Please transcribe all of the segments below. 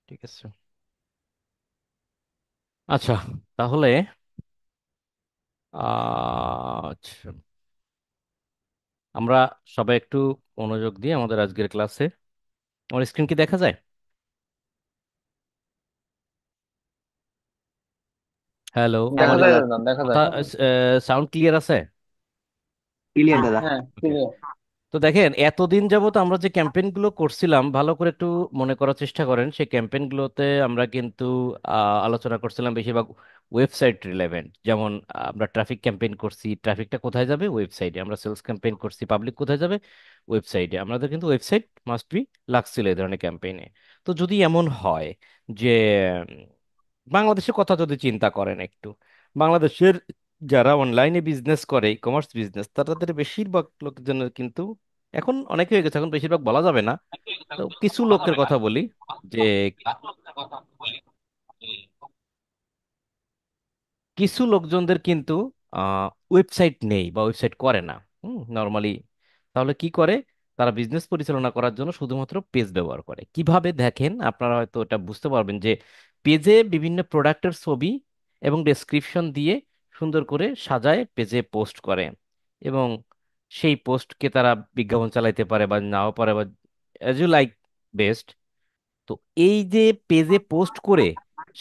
ঠিক আছে। আচ্ছা, তাহলে আচ্ছা, আমরা সবাই একটু মনোযোগ দিয়ে আমাদের আজকের ক্লাসে। আমার স্ক্রিন কি দেখা যায়? হ্যালো, দেখা আমার যায় দাদা, দেখা কথা যায়। সাউন্ড ক্লিয়ার আছে? ক্লিয়ার দাদা। হ্যাঁ, ওকে। ক্লিয়ার। তো দেখেন, এতদিন যাবত আমরা যে ক্যাম্পেইনগুলো করছিলাম, ভালো করে একটু মনে করার চেষ্টা করেন। সেই ক্যাম্পেইনগুলোতে আমরা কিন্তু আলোচনা করছিলাম বেশিরভাগ ওয়েবসাইট রিলেভেন্ট। যেমন আমরা ট্রাফিক ক্যাম্পেইন করছি, ট্রাফিকটা কোথায় যাবে? ওয়েবসাইটে। আমরা সেলস ক্যাম্পেইন করছি, পাবলিক কোথায় যাবে? ওয়েবসাইটে। আমাদের কিন্তু ওয়েবসাইট মাস্ট বি লাগছিল এই ধরনের ক্যাম্পেইনে। তো যদি এমন হয় যে বাংলাদেশের কথা যদি চিন্তা করেন একটু, বাংলাদেশের যারা অনলাইনে বিজনেস করে, ই কমার্স বিজনেস, তাদের বেশিরভাগ লোকজনের কিন্তু এখন অনেকে হয়ে গেছে, এখন বেশিরভাগ বলা যাবে না। তো কিছু লোকের কথা বলি যে কিছু লোকজনদের কিন্তু ওয়েবসাইট নেই বা ওয়েবসাইট করে না নর্মালি। তাহলে কি করে? তারা বিজনেস পরিচালনা করার জন্য শুধুমাত্র পেজ ব্যবহার করে। কিভাবে দেখেন, আপনারা হয়তো এটা বুঝতে পারবেন যে পেজে বিভিন্ন প্রোডাক্টের ছবি এবং ডেসক্রিপশন দিয়ে সুন্দর করে সাজায় পেজে পোস্ট করে, এবং সেই পোস্টকে তারা বিজ্ঞাপন চালাইতে পারে বা নাও পারে, বা অ্যাজ ইউ লাইক বেস্ট। তো এই যে পেজে পোস্ট করে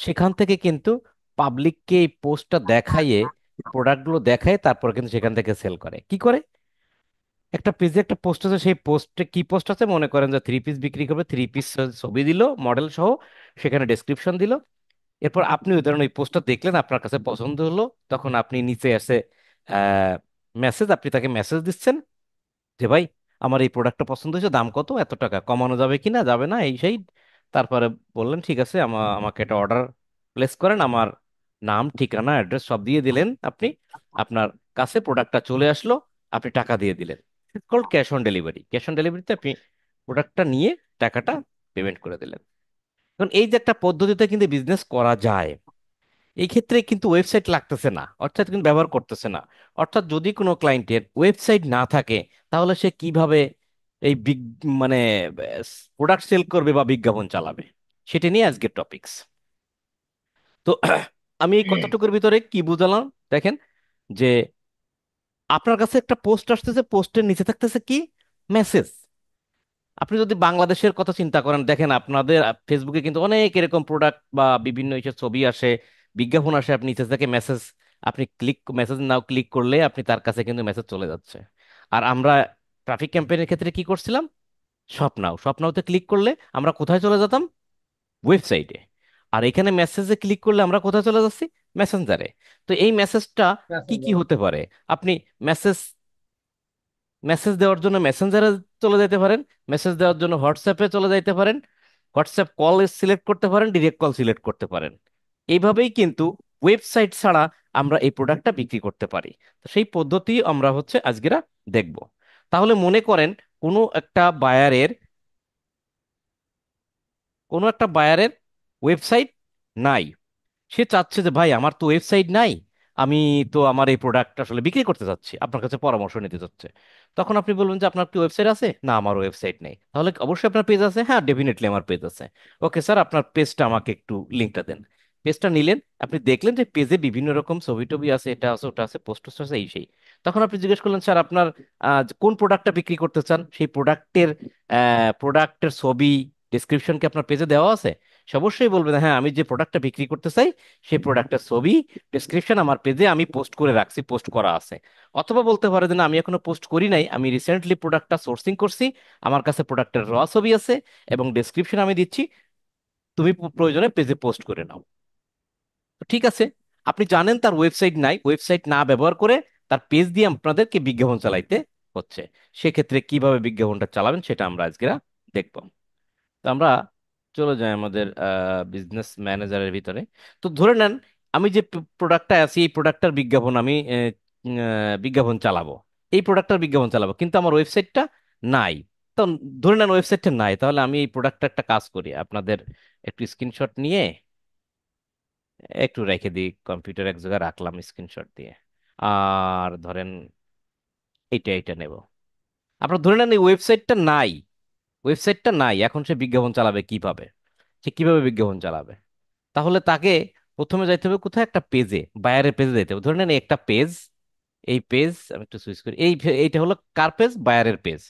সেখান থেকে কিন্তু পাবলিককে এই পোস্টটা দেখাইয়ে, প্রোডাক্টগুলো দেখায়, তারপর কিন্তু সেখান থেকে সেল করে। কি করে? একটা পেজে একটা পোস্ট আছে, সেই পোস্টে কি পোস্ট আছে, মনে করেন যে থ্রি পিস বিক্রি করবে, থ্রি পিস ছবি দিল মডেল সহ, সেখানে ডেসক্রিপশন দিল। এরপর আপনি ওই ধরনের ওই পোস্টটা দেখলেন, আপনার কাছে পছন্দ হলো, তখন আপনি নিচে এসে মেসেজ, আপনি তাকে মেসেজ দিচ্ছেন যে ভাই, আমার এই প্রোডাক্টটা পছন্দ হয়েছে, দাম কত, এত টাকা কমানো যাবে কিনা, যাবে না, এই সেই। তারপরে বললেন ঠিক আছে, আমাকে একটা অর্ডার প্লেস করেন। আমার নাম, ঠিকানা, অ্যাড্রেস সব দিয়ে দিলেন আপনি। আপনার কাছে প্রোডাক্টটা চলে আসলো, আপনি টাকা দিয়ে দিলেন। Call cash on delivery. Cash on ডেলিভারিতে আপনি প্রোডাক্টটা নিয়ে টাকাটা পেমেন্ট করে দিলেন। এখন এই যে একটা পদ্ধতিতে কিন্তু বিজনেস করা যায়, এই ক্ষেত্রে কিন্তু ওয়েবসাইট লাগতেছে না, অর্থাৎ কিন্তু ব্যবহার করতেছে না। অর্থাৎ যদি কোনো ক্লায়েন্টের ওয়েবসাইট না থাকে, তাহলে সে কিভাবে এই মানে প্রোডাক্ট সেল করবে বা বিজ্ঞাপন চালাবে? সেটা নিয়ে আজকের টপিকস। তো আমি এই কথাটুকুর ভিতরে কি বুঝালাম দেখেন, যে আপনার কাছে একটা পোস্ট আসতেছে, পোস্টের নিচে থাকতেছে কি? মেসেজ। আপনি যদি বাংলাদেশের কথা চিন্তা করেন, দেখেন আপনাদের ফেসবুকে কিন্তু অনেক এরকম প্রোডাক্ট বা বিভিন্ন ইসের ছবি আসে, বিজ্ঞাপন আসে, আপনি নিচে থেকে মেসেজ, আপনি মেসেজ নাও ক্লিক করলে আপনি তার কাছে কিন্তু মেসেজ চলে যাচ্ছে। আর আমরা ট্রাফিক ক্যাম্পেইনের ক্ষেত্রে কি করছিলাম? স্বপ্নাওতে ক্লিক করলে আমরা কোথায় চলে যেতাম? ওয়েবসাইটে। আর এখানে মেসেজে ক্লিক করলে আমরা কোথায় চলে যাচ্ছি? মেসেঞ্জারে। তো এই মেসেজটা কি কি মেসেঞ্জার। হতে পারে? আপনি মেসেজ মেসেজ দেওয়ার জন্য মেসেঞ্জারে চলে যেতে পারেন, মেসেজ দেওয়ার জন্য হোয়াটসঅ্যাপে চলে যাইতে পারেন, হোয়াটসঅ্যাপ কল সিলেক্ট করতে পারেন, ডিরেক্ট কল সিলেক্ট করতে পারেন। এইভাবেই কিন্তু ওয়েবসাইট ছাড়া আমরা এই প্রোডাক্টটা বিক্রি করতে পারি। তো সেই পদ্ধতি আমরা হচ্ছে আজকেরা দেখব। তাহলে মনে করেন কোনো একটা বায়ারের কোনো একটা বায়ারের ওয়েবসাইট নাই। সে চাচ্ছে যে ভাই, আমার তো ওয়েবসাইট নাই, আমি তো আমার এই প্রোডাক্ট আসলে বিক্রি করতে চাচ্ছি, আপনার কাছে পরামর্শ নিতে চাচ্ছে। তখন আপনি বলবেন যে আপনার কি ওয়েবসাইট আছে? না, আমার ওয়েবসাইট নেই। তাহলে অবশ্যই আপনার পেজ আছে? হ্যাঁ, ডেফিনেটলি আমার পেজ আছে। ওকে স্যার, আপনার পেজটা আমাকে একটু লিঙ্কটা দেন। পেজটা নিলেন, আপনি দেখলেন যে পেজে বিভিন্ন রকম ছবি টবি আছে, এটা আছে, ওটা আছে, পোস্ট টোস্ট আছে, এই সেই। তখন আপনি জিজ্ঞেস করলেন, স্যার আপনার কোন প্রোডাক্টটা বিক্রি করতে চান, সেই প্রোডাক্টের ছবি, ডিসক্রিপশন কি আপনার পেজে দেওয়া আছে? সে অবশ্যই বলবেন, হ্যাঁ, আমি যে প্রোডাক্টটা বিক্রি করতে চাই সেই প্রোডাক্টের ছবি, ডেসক্রিপশন আমার পেজে আমি পোস্ট করে রাখছি, পোস্ট করা আছে। অথবা বলতে পারে যে না, আমি এখনো পোস্ট করি নাই, আমি রিসেন্টলি প্রোডাক্টটা সোর্সিং করছি, আমার কাছে প্রোডাক্টের ছবি আছে এবং ডেসক্রিপশন আমি দিচ্ছি, তুমি প্রয়োজনে পেজে পোস্ট করে নাও। তো ঠিক আছে, আপনি জানেন তার ওয়েবসাইট নাই, ওয়েবসাইট না ব্যবহার করে তার পেজ দিয়ে আপনাদেরকে বিজ্ঞাপন চালাইতে হচ্ছে। সেক্ষেত্রে কিভাবে বিজ্ঞাপনটা চালাবেন সেটা আমরা আজকে দেখব। তো আমরা চলে যাই আমাদের বিজনেস ম্যানেজারের ভিতরে। তো ধরে নেন, আমি যে প্রোডাক্টটা আছি, এই প্রোডাক্টটার বিজ্ঞাপন আমি বিজ্ঞাপন চালাবো, এই প্রোডাক্টটার বিজ্ঞাপন চালাবো, কিন্তু আমার ওয়েবসাইটটা নাই। তো ধরে নেন ওয়েবসাইটটা নাই, তাহলে আমি এই প্রোডাক্টটা একটা কাজ করি, আপনাদের একটু স্ক্রিনশট নিয়ে একটু রেখে দিই, কম্পিউটার এক জায়গায় রাখলাম স্ক্রিনশট দিয়ে। আর ধরেন এইটা নেব। আপনার ধরে নেন এই ওয়েবসাইটটা নাই, ওয়েবসাইটটা নাই, এখন সে বিজ্ঞাপন চালাবে কিভাবে? সে কিভাবে বিজ্ঞাপন চালাবে। তাহলে তাকে প্রথমে যাইতে হবে কোথায়, একটা পেজে, বায়ারের পেজে যাইতে হবে। ধরে নেন একটা পেজ, এই পেজ আমি একটু সুইচ করি, এইটা হলো কার পেজ, বায়ারের পেজ।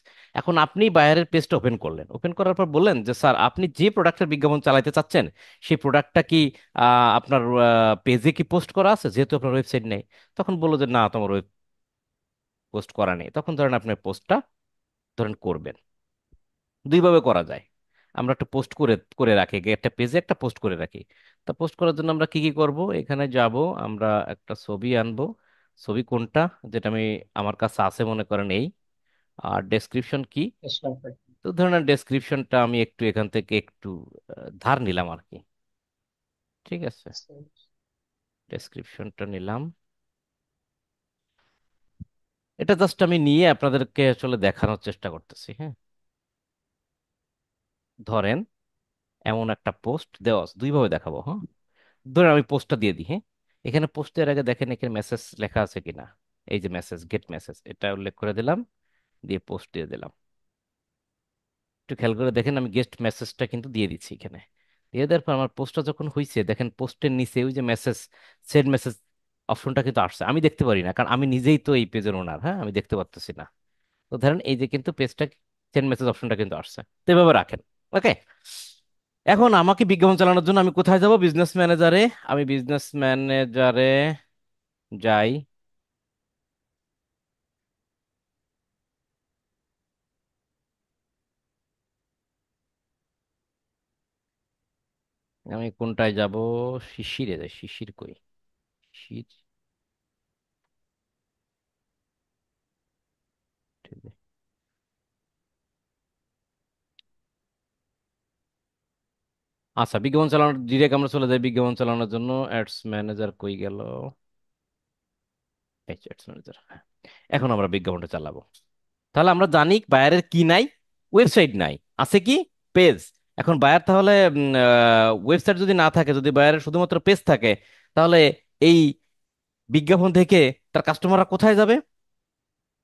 এখন আপনি বায়ারের পেজটা ওপেন করলেন, ওপেন করার পর বললেন যে স্যার আপনি যে প্রোডাক্টের বিজ্ঞাপন চালাতে চাচ্ছেন সেই প্রোডাক্টটা কি আপনার পেজে কি পোস্ট করা আছে, যেহেতু আপনার ওয়েবসাইট নেই। তখন বললো যে না, তোমার ওয়েব পোস্ট করা নেই। তখন ধরেন আপনার পোস্টটা ধরেন করবেন। দুইভাবে করা যায়। আমরা একটা পোস্ট করে করে রাখি, একটা পেজে একটা পোস্ট করে রাখি। তা পোস্ট করার জন্য আমরা কি কি করব, এখানে যাব, আমরা একটা ছবি আনবো। ছবি কোনটা, যেটা আমি, আমার কাছে আছে মনে করেন এই। আর ডেসক্রিপশন কি, তো ধরেন ডেসক্রিপশনটা আমি একটু এখান থেকে একটু ধার নিলাম আর কি। ঠিক আছে, ডেসক্রিপশনটা নিলাম। এটা জাস্ট আমি নিয়ে আপনাদেরকে আসলে দেখানোর চেষ্টা করতেছি, হ্যাঁ। ধরেন এমন একটা পোস্ট দেওয়া আছে, দুইভাবে দেখাবো, হ্যাঁ। ধরেন আমি পোস্টটা দিয়ে দিই, হ্যাঁ। এখানে পোস্টের আগে দেখেন এখানে মেসেজ লেখা আছে কিনা। এই যে মেসেজ, গেট মেসেজ, এটা উল্লেখ করে দিলাম, দিয়ে পোস্ট দিয়ে দিলাম। একটু খেয়াল করে দেখেন আমি গেস্ট মেসেজটা কিন্তু দিয়ে দিচ্ছি এখানে। দিয়ে দেওয়ার পর আমার পোস্টটা যখন হয়েছে, দেখেন পোস্টের নিচে ওই যে মেসেজ, সেন্ড মেসেজ অপশনটা কিন্তু আসছে। আমি দেখতে পারি না, কারণ আমি নিজেই তো এই পেজের ওনার, হ্যাঁ, আমি দেখতে পারতেছি না। তো ধরেন এই যে কিন্তু পেজটা, সেন্ড মেসেজ অপশনটা কিন্তু আসছে, তো এভাবে রাখেন। ওকে। এখন আমাকে বিজ্ঞাপন চালানোর জন্য আমি কোথায় যাব, বিজনেস ম্যানেজারে। আমি বিজনেস ম্যানেজারে যাই। আমি কোনটায় যাব, শিশিরে যাই। শিশির কই, শিশির, ঠিক আছে। আচ্ছা, বিজ্ঞাপন চালানোর ডিরেক্ট আমরা চলে যাই বিজ্ঞাপন চালানোর জন্য। অ্যাডস ম্যানেজার কই গেল, অ্যাডস ম্যানেজার, এখন আমরা বিজ্ঞাপনটা চালাবো। তাহলে আমরা জানি বায়ারের কি নাই, ওয়েবসাইট নাই, আছে কি, পেজ। এখন বায়ার তাহলে ওয়েবসাইট যদি না থাকে, যদি বায়ারের শুধুমাত্র পেজ থাকে, তাহলে এই বিজ্ঞাপন থেকে তার কাস্টমাররা কোথায় যাবে।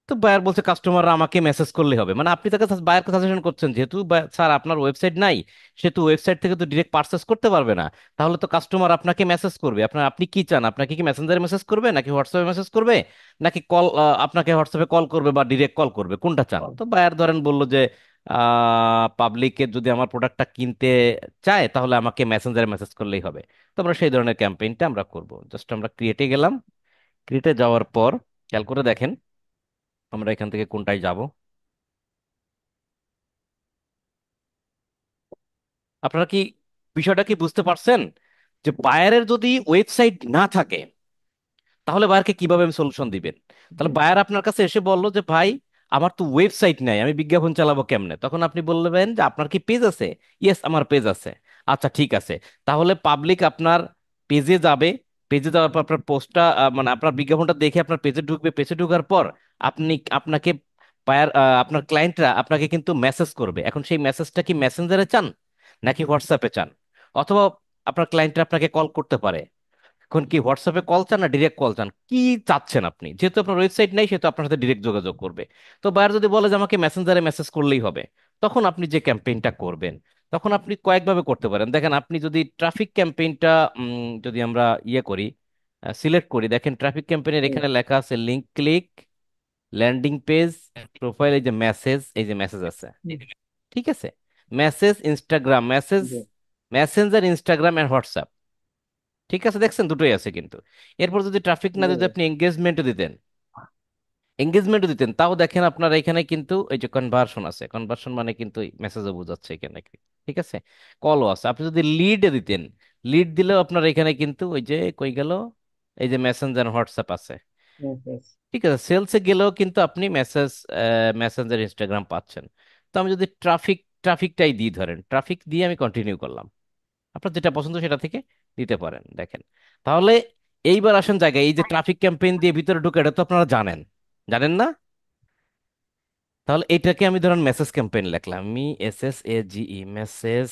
তো বায়ার বলছে কাস্টমাররা আমাকে মেসেজ করলে হবে, মানে আপনি তাকে বায়ারকে সাজেশন করছেন, যেহেতু স্যার আপনার ওয়েবসাইট নাই, সেহেতু ওয়েবসাইট থেকে তো ডিরেক্ট পারচেস করতে পারবে না। তাহলে তো কাস্টমার আপনাকে মেসেজ করবে। আপনি কি চান, আপনাকে কি মেসেঞ্জারে মেসেজ করবে নাকি হোয়াটসঅ্যাপে মেসেজ করবে, নাকি কল, আপনাকে হোয়াটসঅ্যাপে কল করবে বা ডিরেক্ট কল করবে, কোনটা চান। তো বায়ার ধরেন বললো যে পাবলিকের যদি আমার প্রোডাক্টটা কিনতে চায় তাহলে আমাকে মেসেঞ্জারে মেসেজ করলেই হবে। তো আমরা সেই ধরনের ক্যাম্পেইনটা আমরা করব। জাস্ট আমরা ক্রিয়েটে গেলাম। ক্রিয়েটে যাওয়ার পর খেয়াল করে দেখেন আমরা এখান থেকে কোনটায় যাব। আপনারা কি বিষয়টা কি বুঝতে পারছেন, যে বায়ারের যদি ওয়েবসাইট না থাকে তাহলে বায়ারকে কিভাবে সলিউশন দিবেন। তাহলে বায়ার আপনার কাছে এসে বললো যে ভাই আমার তো ওয়েবসাইট নাই, আমি বিজ্ঞাপন চালাবো কেমনে। তখন আপনি বলবেন যে আপনার কি পেজ আছে। ইয়েস, আমার পেজ আছে। আচ্ছা ঠিক আছে, তাহলে পাবলিক আপনার পেজে যাবে। পেজে যাওয়ার পর আপনার পোস্টটা, মানে আপনার বিজ্ঞাপনটা দেখে আপনার পেজে ঢুকবে। পেজে ঢোকার পর আপনাকে বায়ার, আপনার ক্লায়েন্টরা আপনাকে কিন্তু মেসেজ করবে। এখন সেই মেসেজটা কি মেসেঞ্জারে চান নাকি হোয়াটসঅ্যাপে চান, অথবা আপনার ক্লায়েন্টরা আপনাকে কল করতে পারে। এখন কি হোয়াটসঅ্যাপে কল চান না ডিরেক্ট কল চান, কি চাচ্ছেন আপনি। যেহেতু আপনার ওয়েবসাইট নেই সেহেতু আপনার সাথে ডিরেক্ট যোগাযোগ করবে। তো বায়ার যদি বলে যে আমাকে মেসেঞ্জারে মেসেজ করলেই হবে, তখন আপনি যে ক্যাম্পেইনটা করবেন, তখন আপনি কয়েকভাবে করতে পারেন। দেখেন আপনি যদি ট্রাফিক ক্যাম্পেইনটা যদি আমরা ইয়ে করি, সিলেক্ট করি, দেখেন ট্রাফিক ক্যাম্পেইনের এখানে লেখা আছে link click, landing page, profile, এই যে মেসেজ, এই যে মেসেজ আছে। ঠিক আছে, message, Instagram message, messenger, Instagram and WhatsApp. ঠিক আছে, দেখছেন দুটোই আছে কিন্তু। এরপর যদি ট্রাফিক না দিতে আপনি এঙ্গেজমেন্টও দিতেন, এঙ্গেজমেন্টও দিতেন, তাও দেখেন আপনার এখানে কিন্তু এই যে কনভার্সন আছে। কনভার্সন মানে কিন্তু মেসেজও বোঝাচ্ছে এখানে। ঠিক আছে, কলও আছে। আপনি যদি লিড দিতেন, লিড দিলেও আপনার এখানে কিন্তু ওই যে কই গেল, এই যে মেসেঞ্জার, হোয়াটসঅ্যাপ আছে। ঠিক আছে, সেলসে গেলেও কিন্তু আপনি মেসেজ, মেসেঞ্জার, ইনস্টাগ্রাম পাচ্ছেন। তো আমি যদি ট্রাফিকটাই দিই, ধরেন ট্রাফিক দিয়ে আমি কন্টিনিউ করলাম। আপনার যেটা পছন্দ সেটা থেকে দিতে পারেন, দেখেন। তাহলে এইবার আসেন জায়গায়, এই যে ট্রাফিক ক্যাম্পেইন দিয়ে ভিতরে ঢুকে, এটা তো আপনারা জানেন, জানেন না। তাহলে এটাকে আমি ধরেন মেসেজ ক্যাম্পেইন লিখলাম, MESSAGE, মেসেজ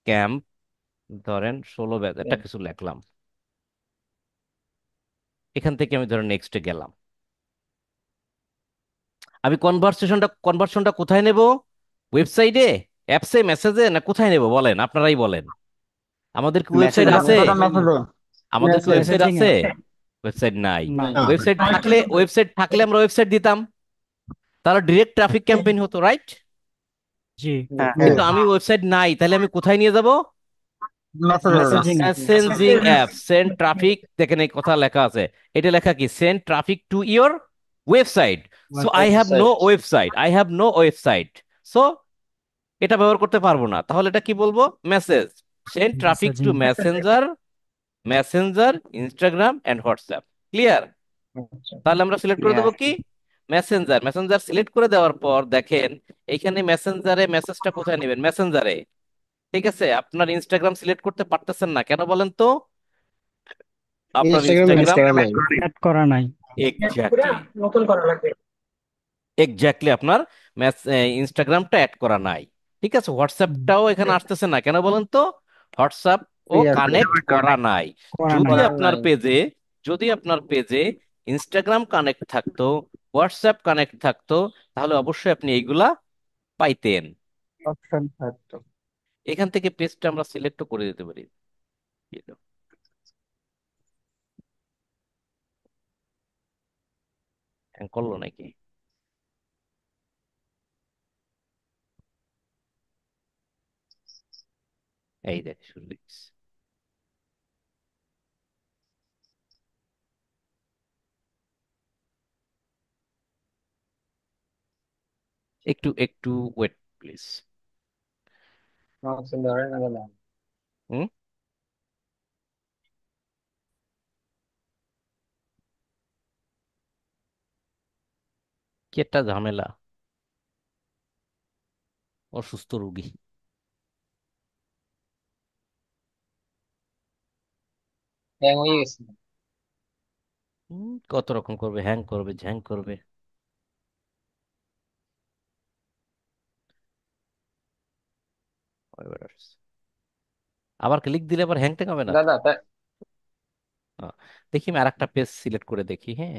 ক্যাম্প, ধরেন 16 ব্যাচ, একটা কিছু লিখলাম। এখান থেকে আমি ধরেন নেক্সটে গেলাম। আমি কনভার্সনটা কোথায় নেব, ওয়েবসাইটে অ্যাপসে, মেসেজে, না কোথায় নেব বলেন, আপনারাই বলেন। আমাদের কি ওয়েবসাইট মেসেজে এটা নেবো। আছে? ওটা মেসেজে, আমাদের কি ওয়েবসাইট মেসেজিং আছে? এ ওয়েবসাইট নাই। নাই। না। ওয়েবসাইট থাকলে আমরা ওয়েবসাইট দিতাম, তাহলে ডিরেক্ট ট্রাফিক ক্যাম্পেইন হতো, রাইট? জি, হ্যাঁ, কিন্তু আমি ওয়েবসাইট নাই, তাহলে আমি কোথায় নিয়ে যাব? মেসেঞ্জার। মেসেজিং এ। মেসেজিং অ্যাপ, সেন্ড ট্রাফিক, দেখেন এই কথা লেখা আছে। এটা লেখা কি? Send traffic to your website. So I have no website. Website, I have no website. So এটা ব্যবহার করতে পারবো না। তাহলে এটা কি বলবো? Message, send traffic to messaging. Messenger, messenger, Instagram and WhatsApp. Clear? আচ্ছা। তাহলে আমরা সিলেক্ট করে ক্লিয়ার। দেবো কি? মেসেঞ্জার। মেসেঞ্জার সিলেক্ট করে দেওয়ার পর দেখেন এইখানে মেসেঞ্জারে মেসেজটা কোথায় নেবেন? মেসেঞ্জারে। ঠিক আছে, আপনার ইনস্টাগ্রাম সিলেক্ট করতে পারতেছেন না কেন বলেন তো? আপনার ইনস্টাগ্রামে ইনস্টাগ্রাম, অ্যাড করা নাই। এক্স্যাক্টলি, এক্স্যাক্টলি আপনার ইনস্টাগ্রামটা অ্যাড করা নাই। ঠিক আছে, হুম, হোয়াটসঅ্যাপটাও এখানে আসতেছে না কেন বলেন তো? হোয়াটসঅ্যাপ ও ফ্রি আছে। কানেক্ট করা নাই। করা যদি নাই। করার আপনার নাই। পেজে, যদি আপনার পেজে ইনস্টাগ্রাম কানেক্ট থাকতো, হোয়াটসঅ্যাপ কানেক্ট থাকতো, তাহলে অবশ্যই আপনি এইগুলা পাইতেন। অপশন থাকতো। এখান থেকে পেজটা আমরা সিলেক্ট করে দিতে পারি। হ্যাঁ, করলো নাকি? এই দেখ শুরু হয়েছে। একটু একটু ওয়েট প্লিজ। অপশন ধরে না দাদা। হুম, কি একটা ঝামেলা, অসুস্থ রোগী। হ্যাং হয়ে গেছে। কত রকম করবে, হ্যাং করবে, ঝ্যাং করবে। এবার আসছে। আবার ক্লিক দিলে আবার হ্যাং ট্যাং হবে না তো? দাদা আহ, দেখি আমি আরেকটা পেজ সিলেক্ট করে দেখি। হ্যাঁ,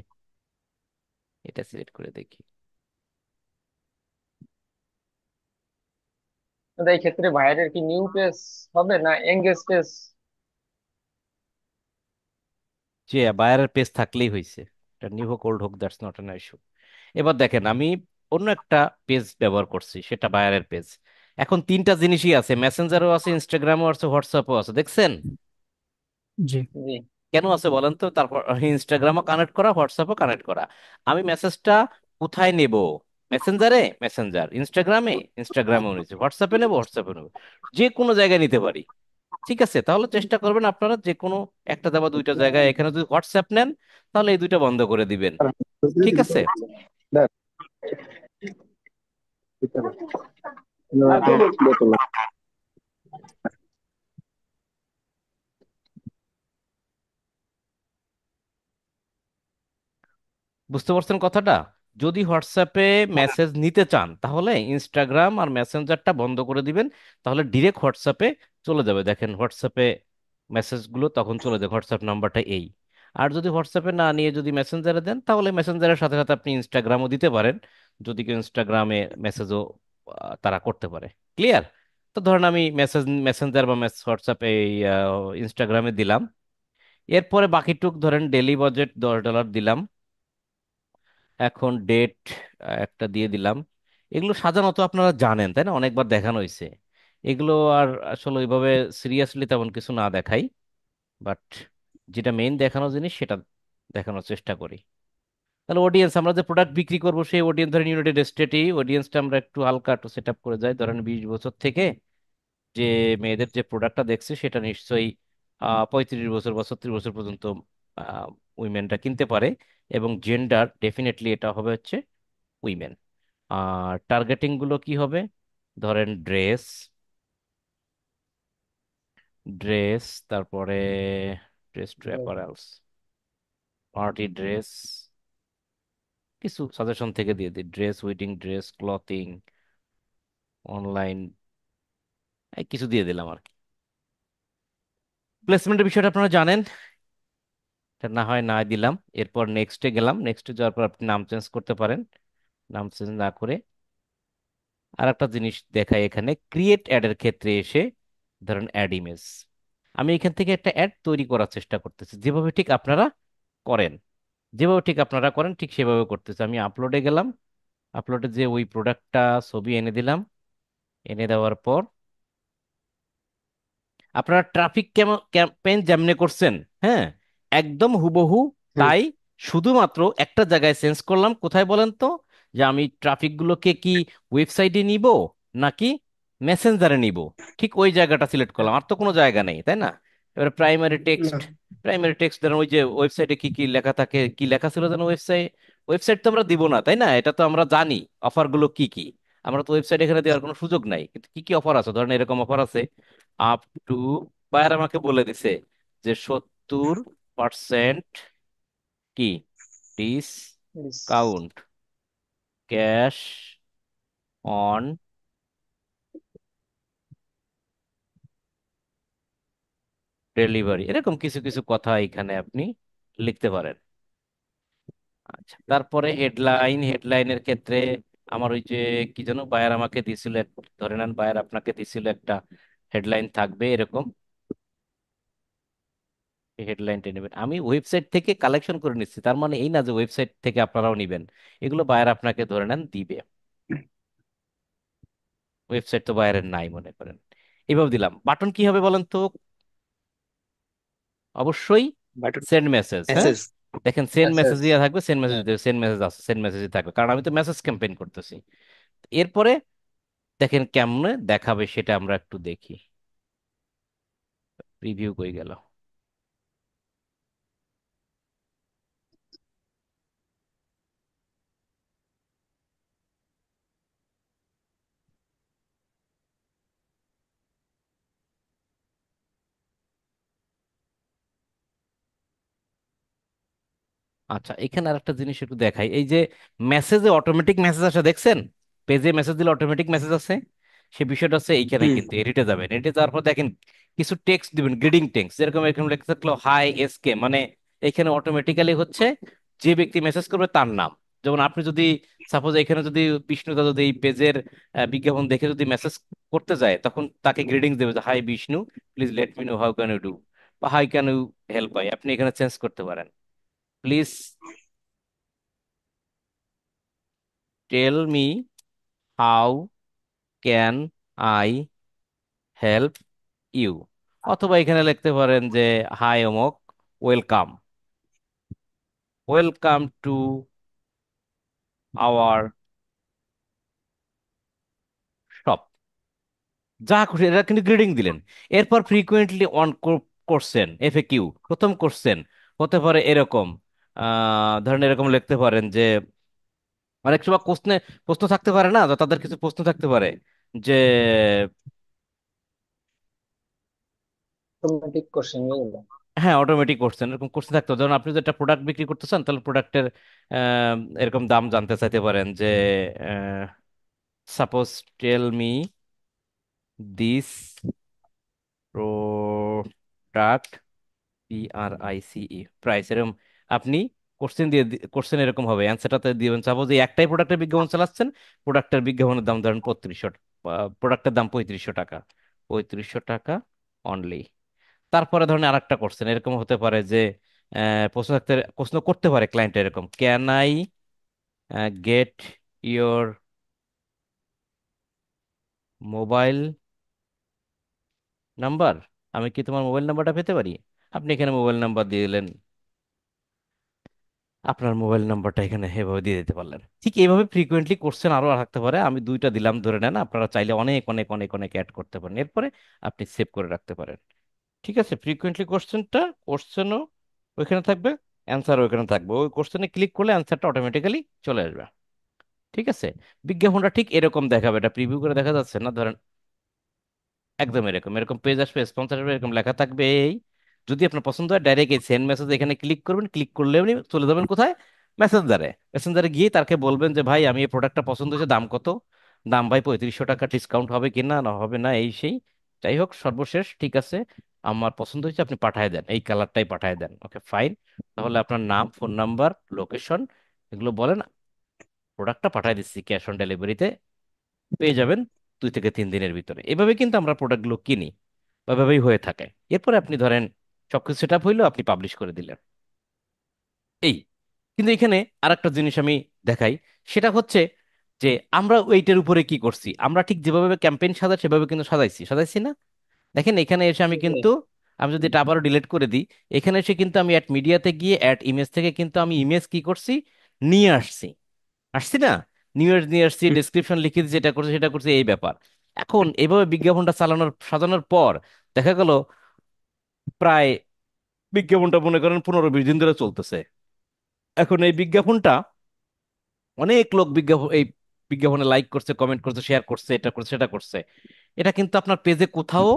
এটা সিলেক্ট করে দেখি। দাদা এই ক্ষেত্রে ভাইরের কি নিউ পেজ হবে না এঙ্গেজ পেজ? যে বায়ারের পেজ থাকলেই হয়েছে, এটা নিউ হোক ওল্ড হোক, দ্যাটস নট অ্যান ইস্যু। এবার দেখেন আমি অন্য একটা পেজ ব্যবহার করছি, সেটা বায়ারের পেজ। এখন তিনটা জিনিসই আছে, মেসেঞ্জারও আছে, ইনস্টাগ্রামও আছে, হোয়াটসঅ্যাপও আছে, দেখছেন? জি, জি। কেন আছে বলেন তো? তারপর ইনস্টাগ্রামও কানেক্ট করা, হোয়াটসঅ্যাপও কানেক্ট করা। আমি মেসেজটা কোথায় নেব? মেসেঞ্জারে, মেসেঞ্জার, ইনস্টাগ্রামে, ইনস্টাগ্রামেও নিচ্ছি, হোয়াটসঅ্যাপে নেবো, হোয়াটসঅ্যাপে নেবো, যে কোনো জায়গায় নিতে পারি। ঠিক আছে, তাহলে চেষ্টা করবেন আপনারা যে কোনো একটা বা দুইটা জায়গায়। এখানে যদি হোয়াটসঅ্যাপ নেন, তাহলে এই দুইটা বন্ধ করে দিবেন। ঠিক আছে? বুঝতে পারছেন কথাটা? যদি হোয়াটসঅ্যাপে মেসেজ নিতে চান, তাহলে ইনস্টাগ্রাম আর মেসেঞ্জারটা বন্ধ করে দিবেন। তাহলে ডিরেক্ট হোয়াটসঅ্যাপে চলে যাবে। দেখেন হোয়াটসঅ্যাপে মেসেজগুলো তখন চলে যাবে, হোয়াটসঅ্যাপ নাম্বারটা এই। আর যদি হোয়াটসঅ্যাপে না নিয়ে যদি মেসেঞ্জারে দেন, তাহলে মেসেঞ্জারের সাথে সাথে আপনি ইনস্টাগ্রামও দিতে পারেন, যদি কেউ ইনস্টাগ্রামে মেসেজও তারা করতে পারে। ক্লিয়ার? তো ধরেন আমি মেসেঞ্জার বা হোয়াটসঅ্যাপে এই ইনস্টাগ্রামে দিলাম। এরপরে বাকিটুক ধরেন ডেলি বাজেট $10 দিলাম। এখন ডেট একটা দিয়ে দিলাম। এগুলো সাধারণত আপনারা জানেন, তাই না? অনেকবার দেখানো হয়েছে এগুলো। আর আসলে ওইভাবে সিরিয়াসলি তেমন কিছু না দেখাই, বাট যেটা মেইন দেখানো জিনিস সেটা দেখানোর চেষ্টা করি। তাহলে অডিয়েন্স, আমরা যে প্রোডাক্ট বিক্রি করবো সেই অডিয়েন্স, ধরেন ইউনাইটেড স্টেটে অডিয়েন্সটা আমরা একটু হালকা একটু সেট আপ করে যাই। ধরেন 20 বছর থেকে যে মেয়েদের যে প্রোডাক্টটা দেখছে সেটা নিশ্চয়ই 35 বছর বা 36 বছর পর্যন্ত উইমেনরা কিনতে পারে। এবং জেন্ডার ডেফিনেটলি এটা হবে হচ্ছে উইমেন। আর টার্গেটিং গুলো কি হবে? ধরেন ড্রেস, ড্রেস, তারপরে dress to apparels, party dress, কিছু সাজেশন থেকে দিয়ে দিই, dress, wedding dress, clothing, online, কিছু দিয়ে দিলাম আর কি। প্লেসমেন্টের বিষয়টা আপনারা জানেন, এটা না হয় না দিলাম। এরপর নেক্সটে গেলাম, নেক্সটে যাওয়ার পর আপনি নাম চেঞ্জ করতে পারেন, নাম চেঞ্জ না করে আর একটা জিনিস দেখাই এখানে, ক্রিয়েট অ্যাডের ক্ষেত্রে এসে ধরেন অ্যাড ইমেজ, আমি এখান থেকে একটা অ্যাড তৈরি করার চেষ্টা করতেছি যেভাবে ঠিক আপনারা করেন, যেভাবে ঠিক আপনারা করেন ঠিক সেভাবে করতেছি। আমি আপলোডে গেলাম, আপলোডে যে ওই প্রোডাক্টটা ছবি এনে দিলাম, এনে দেওয়ার পর আপনারা ট্রাফিক ক্যাম্পেইন যেমনে করছেন, হ্যাঁ, একদম হুবহু হুম। তাই, শুধুমাত্র একটা জায়গায় চেঞ্জ করলাম। কোথায় বলেন তো? যে আমি ট্রাফিকগুলোকে কি ওয়েবসাইটে নিব নাকি মেসেঞ্জারে নিব, ঠিক ওই জায়গাটা সিলেক্ট করলাম। আর তো কোনো জায়গা নেই, তাই না? এবারে প্রাইমারি টেক্সট, না। প্রাইমারি টেক্সট ধরেন ওই যে ওয়েবসাইটে কি কি লেখা থাকে, কি লেখা ছিল যেন ওয়েবসাইট, ওয়েবসাইট তো আমরা দিব না, তাই না? এটা তো আমরা জানি অফারগুলো কি কি, আমরা তো ওয়েবসাইট এখানে দেওয়ার কোনো সুযোগ নাই। কিন্তু কি কি অফার আছে, ধরেন এরকম অফার আছে আপ টু, বায়ার আমাকে বলে দিছে যে 70% কি ইস। ডিসকাউন্ট, ক্যাশ অন ডেলিভারি, এরকম কিছু কিছু কথা এখানে আপনি লিখতে পারেন। আচ্ছা, তারপরে হেডলাইন, হেডলাইনের ক্ষেত্রে আমার ওই যে কি যেন বায়ার আমাকে দিছিল ধরে নেন বায়ার আপনাকে দিছিল একটা হেডলাইন থাকবে এরকম, হেডলাইনটা নেবেন। আমি ওয়েবসাইট থেকে কালেকশন করে নিচ্ছি, তার মানে এই না যে ওয়েবসাইট থেকে আপনারাও নিবেন, এগুলো বায়ার আপনাকে ধরে নেন দিবে, ওয়েবসাইট তো বাইরের নাই মনে করেন। এইভাবে দিলাম। বাটন কি হবে বলেন তো? অবশ্যই বাটন সেন্ড মেসেজ, হ্যাঁ। মেসেজ। দেখেন সেন্ড আচ্ছা মেসেজ আচ্ছা। দিয়ে থাকবে, সেন্ড মেসেজ হ্যাঁ। দেবে, সেন্ড মেসেজ আছে, সেন্ড মেসেজই থাকবে, কারণ আমি তো মেসেজ ক্যাম্পেইন করতেছি। এরপরে দেখেন কেমনে দেখাবে সেটা আমরা একটু দেখি। রিভিউ কই গেল? আচ্ছা, এখানে আরেকটা জিনিস একটু দেখাই, এই যে মেসেজে অটোমেটিক মেসেজ আসে দেখছেন, পেজে মেসেজ দিলে অটোমেটিক মেসেজ আসে, সে বিষয়টা হচ্ছে এইখানে হুম। কিন্তু এডিটে যাবেন, এডিটে যাওয়ার পর দেখেন কিছু টেক্সট দিবেন, গ্রিডিং টেক্সট, যেরকম এরকম লেখা থাকলো হাই এসকে, মানে এখানে অটোমেটিক্যালি হচ্ছে যে ব্যক্তি মেসেজ করবে তার নাম। যেমন আপনি যদি সাপোজ এখানে যদি বিষ্ণুদা যদি এই পেজের বিজ্ঞাপন দেখে যদি মেসেজ করতে যায়, তখন তাকে গ্রিডিংস দেবে যে hi Vishnu, please let me know how can you do, বা হাই ক্যান ইউ হেল্প, পাই আপনি এখানে চেঞ্জ করতে পারেন। Please tell me how can I help you, অথবা এখানে লিখতে পারেন যে হাই অমক, welcome, welcome to our shop, যা খুশি, এটা কিন্তু গ্রিডিং দিলেন। এরপর ফ্রিকুয়েন্টলি অন করছেন এফএকিউ, প্রথম করছেন হতে পারে এরকম, ধরেন এরকম লিখতে পারেন যে অনেক সময় প্রশ্নে প্রশ্ন থাকতে পারে না, তো তাদের কিছু প্রশ্ন থাকতে পারে যে অটোমেটিক কোশ্চেন এগুলো। হ্যাঁ অটোমেটিক কোশ্চেন, এরকম কোশ্চেন থাকতো, যেমন আপনি যদি একটা প্রোডাক্ট বিক্রি করতে চান তাহলে প্রোডাক্টের এরকম দাম জানতে চাইতে পারেন যে suppose tell me this product, PRICE price, এরকম আপনি কোশ্চেন দিয়ে, কোশ্চেন এরকম হবে, অ্যান্সারটাতে দিবেন সাপোজ এই একটাই প্রোডাক্টের বিজ্ঞাপন চালাচ্ছেন, প্রোডাক্টের বিজ্ঞাপনের দাম ধরেন 3500, প্রোডাক্টের দাম 3500 টাকা, 3500 টাকা অনলি। তারপরে ধরেন আরেকটা কোশ্চেন এরকম হতে পারে যে প্রশ্ন করতে পারে ক্লায়েন্ট এরকম, can I get your mobile number, আমি কি তোমার মোবাইল নাম্বারটা পেতে পারি? আপনি এখানে মোবাইল নাম্বার দিয়ে দিলেন, আপনার মোবাইল নাম্বারটা এখানে এভাবে দিয়ে দিতে পারলেন। ঠিক এইভাবে ফ্রিকোয়েন্টলি কোশ্চেন আরো থাকতে পারে, আমি দুইটা দিলাম ধরে নেন, আপনারা চাইলে অনেক অনেক অনেক অনেক অ্যাড করতে পারেন, এরপরে আপনি সেভ করে রাখতে পারেন। ঠিক আছে, ফ্রিকোয়েন্টলি কোশ্চেনটা, কোশ্চেনও ওইখানে থাকবে, অ্যান্সার ওইখানে থাকবে, ওই কোশ্চেনে ক্লিক করলে অ্যান্সারটা অটোমেটিক্যালি চলে আসবে। ঠিক আছে, বিজ্ঞাপনটা ঠিক এরকম দেখাবে, এটা প্রিভিউ করে দেখা যাচ্ছে না ধরেন, একদম এরকম এরকম পেজ আসবে, স্পন্সর আসবে, এরকম লেখা থাকবে এই, যদি আপনার পছন্দ হয় ডাইরেক্ট এই সেন্ড মেসেজ এখানে ক্লিক করবেন, ক্লিক করলে আপনি চলে যাবেন কোথায়, মেসেঞ্জারে, মেসেঞ্জারে গিয়ে তাকে বলবেন যে ভাই আমি এই প্রোডাক্টটা পছন্দ হয়েছে, দাম কত, দাম ভাই 3500 টাকা, ডিসকাউন্ট হবে কিনা, না হবে না, এই সেই, যাই হোক সর্বশেষ ঠিক আছে, আমার পছন্দ হয়েছে, আপনি পাঠায় দেন, এই কালারটাই পাঠায় দেন, ওকে ফাইন। তাহলে আপনার নাম, ফোন নাম্বার, লোকেশন এগুলো বলেন, প্রোডাক্টটা পাঠায় দিচ্ছি ক্যাশ অন ডেলিভারিতে, পেয়ে যাবেন 2 থেকে 3 দিনের ভিতরে। এভাবে কিন্তু আমরা প্রোডাক্টগুলো কিনি, বা এভাবেই হয়ে থাকে। এরপরে আপনি ধরেন সবকিছু সেট আপ হইলো, আপনি পাবলিশ করে দিলেন। এই, কিন্তু এখানে আরেকটা জিনিস আমি দেখাই, সেটা হচ্ছে যে আমরা ওইটার উপরে কি করছি, আমরা ঠিক যেভাবে ক্যাম্পেইন সাজাই সেভাবে কিন্তু সাজাইছি, সাজাইছি না? দেখেন এখানে এসে আমি সেটাই। কিন্তু, আমি যদি এটা আবারও ডিলিট করে দিই, এখানে এসে কিন্তু আমি অ্যাড মিডিয়াতে গিয়ে অ্যাড ইমেজ থেকে কিন্তু আমি ইমেজ কি করছি, নিয়ে আসছি, আসছি না? নিউজ নিয়ে আসছি, ডেসক্রিপশন লিখে দিচ্ছি, এটা করছি সেটা করছি, এই ব্যাপার। এখন এইভাবে বিজ্ঞাপনটা চালানোর সাজানোর পর দেখা গেল প্রায় বিজ্ঞাপনটা মনে করেন 15-20 দিন ধরে চলতেছে। এখন এই বিজ্ঞাপনটা অনেক লোক এই বিজ্ঞাপনে লাইক করছে, কমেন্ট করছে, শেয়ার করছে, এটা করছে সেটা করছে। এটা কিন্তু আপনার পেজে কোথাও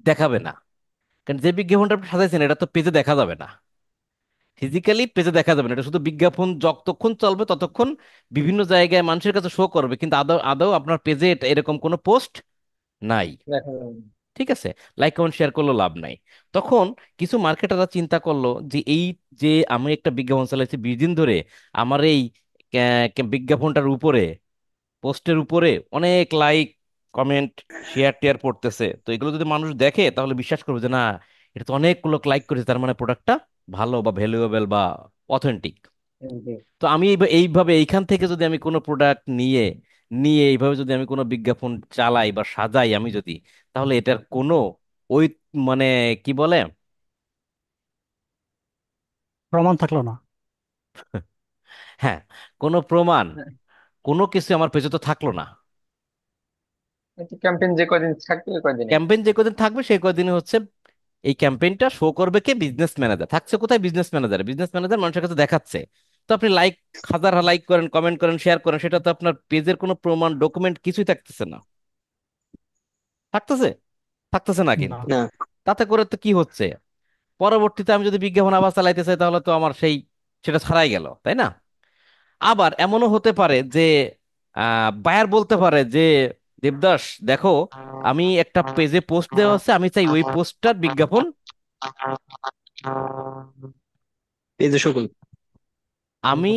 দেখাবে না, কারণ যে বিজ্ঞাপনটা আপনি সাজাইছেন এটা তো পেজে দেখা যাবে না, ফিজিক্যালি পেজে দেখা যাবে না। এটা শুধু বিজ্ঞাপন যতক্ষণ চলবে ততক্ষণ বিভিন্ন জায়গায় মানুষের কাছে শো করবে, কিন্তু আদৌ আদৌ আপনার পেজে এরকম কোনো পোস্ট নাই। দেখা যাবে না। ঠিক আছে, লাইক কমেন্ট শেয়ার করলেও লাভ নাই। তখন কিছু মার্কেটাররা চিন্তা করলো যে এই যে আমি একটা বিজ্ঞাপন চালাইছি 20 দিন ধরে, আমার এই বিজ্ঞাপনটার উপরে, পোস্টের উপরে অনেক লাইক, কমেন্ট, শেয়ার টেয়ার পড়তেছে, তো এগুলো যদি মানুষ দেখে তাহলে বিশ্বাস করবে যে না, এটা তো অনেক লোক লাইক করেছে, তার মানে প্রোডাক্টটা ভালো বা ভ্যালুয়েবল বা অথেন্টিক। জি। তো আমি এইভাবে এইখান থেকে যদি আমি কোনো প্রোডাক্ট নিয়ে নিয়ে এইভাবে যদি আমি কোনো বিজ্ঞাপন চালাই বা সাজাই আমি যদি, তাহলে এটার কোনো ওই মানে কি বলে, প্রমাণ থাকলো না। হ্যাঁ, কোনো প্রমাণ, হ্যাঁ, কোনো কিছু আমার পেজে তো থাকলো না। ক্যাম্পেইন যে কদিন থাকবে ওই কদিনে। ক্যাম্পেইন যে কদিন থাকবে সেই কদিনে হচ্ছে এই ক্যাম্পেইনটা শো করবে কে, বিজনেস ম্যানেজার থাকছে কোথায়, বিজনেস ম্যানেজার, বিজনেস ম্যানেজার মানুষের কাছে দেখাচ্ছে। তো আপনি লাইক, হাজার লাইক করেন, কমেন্ট করেন, শেয়ার করেন, সেটা তো আপনার পেজের কোনো প্রমাণ, ডকুমেন্ট কিছুই থাকতেছে না, থাকতেছে, থাকতেছে না না। কিন্তু। তাতে করে তো কি হচ্ছে, পরবর্তীতে আমি যদি বিজ্ঞাপন আবার চালাইতে চাই তাহলে তো আমার সেই, সেটা ছাড়াই গেল, তাই না? আবার এমনও হতে পারে যে বায়ার বলতে পারে যে দেবদাস দেখো, আমি একটা পেজে পোস্ট দেওয়া আছে, আমি চাই ওই পোস্টটার বিজ্ঞাপন। এই যে সকল। আমি,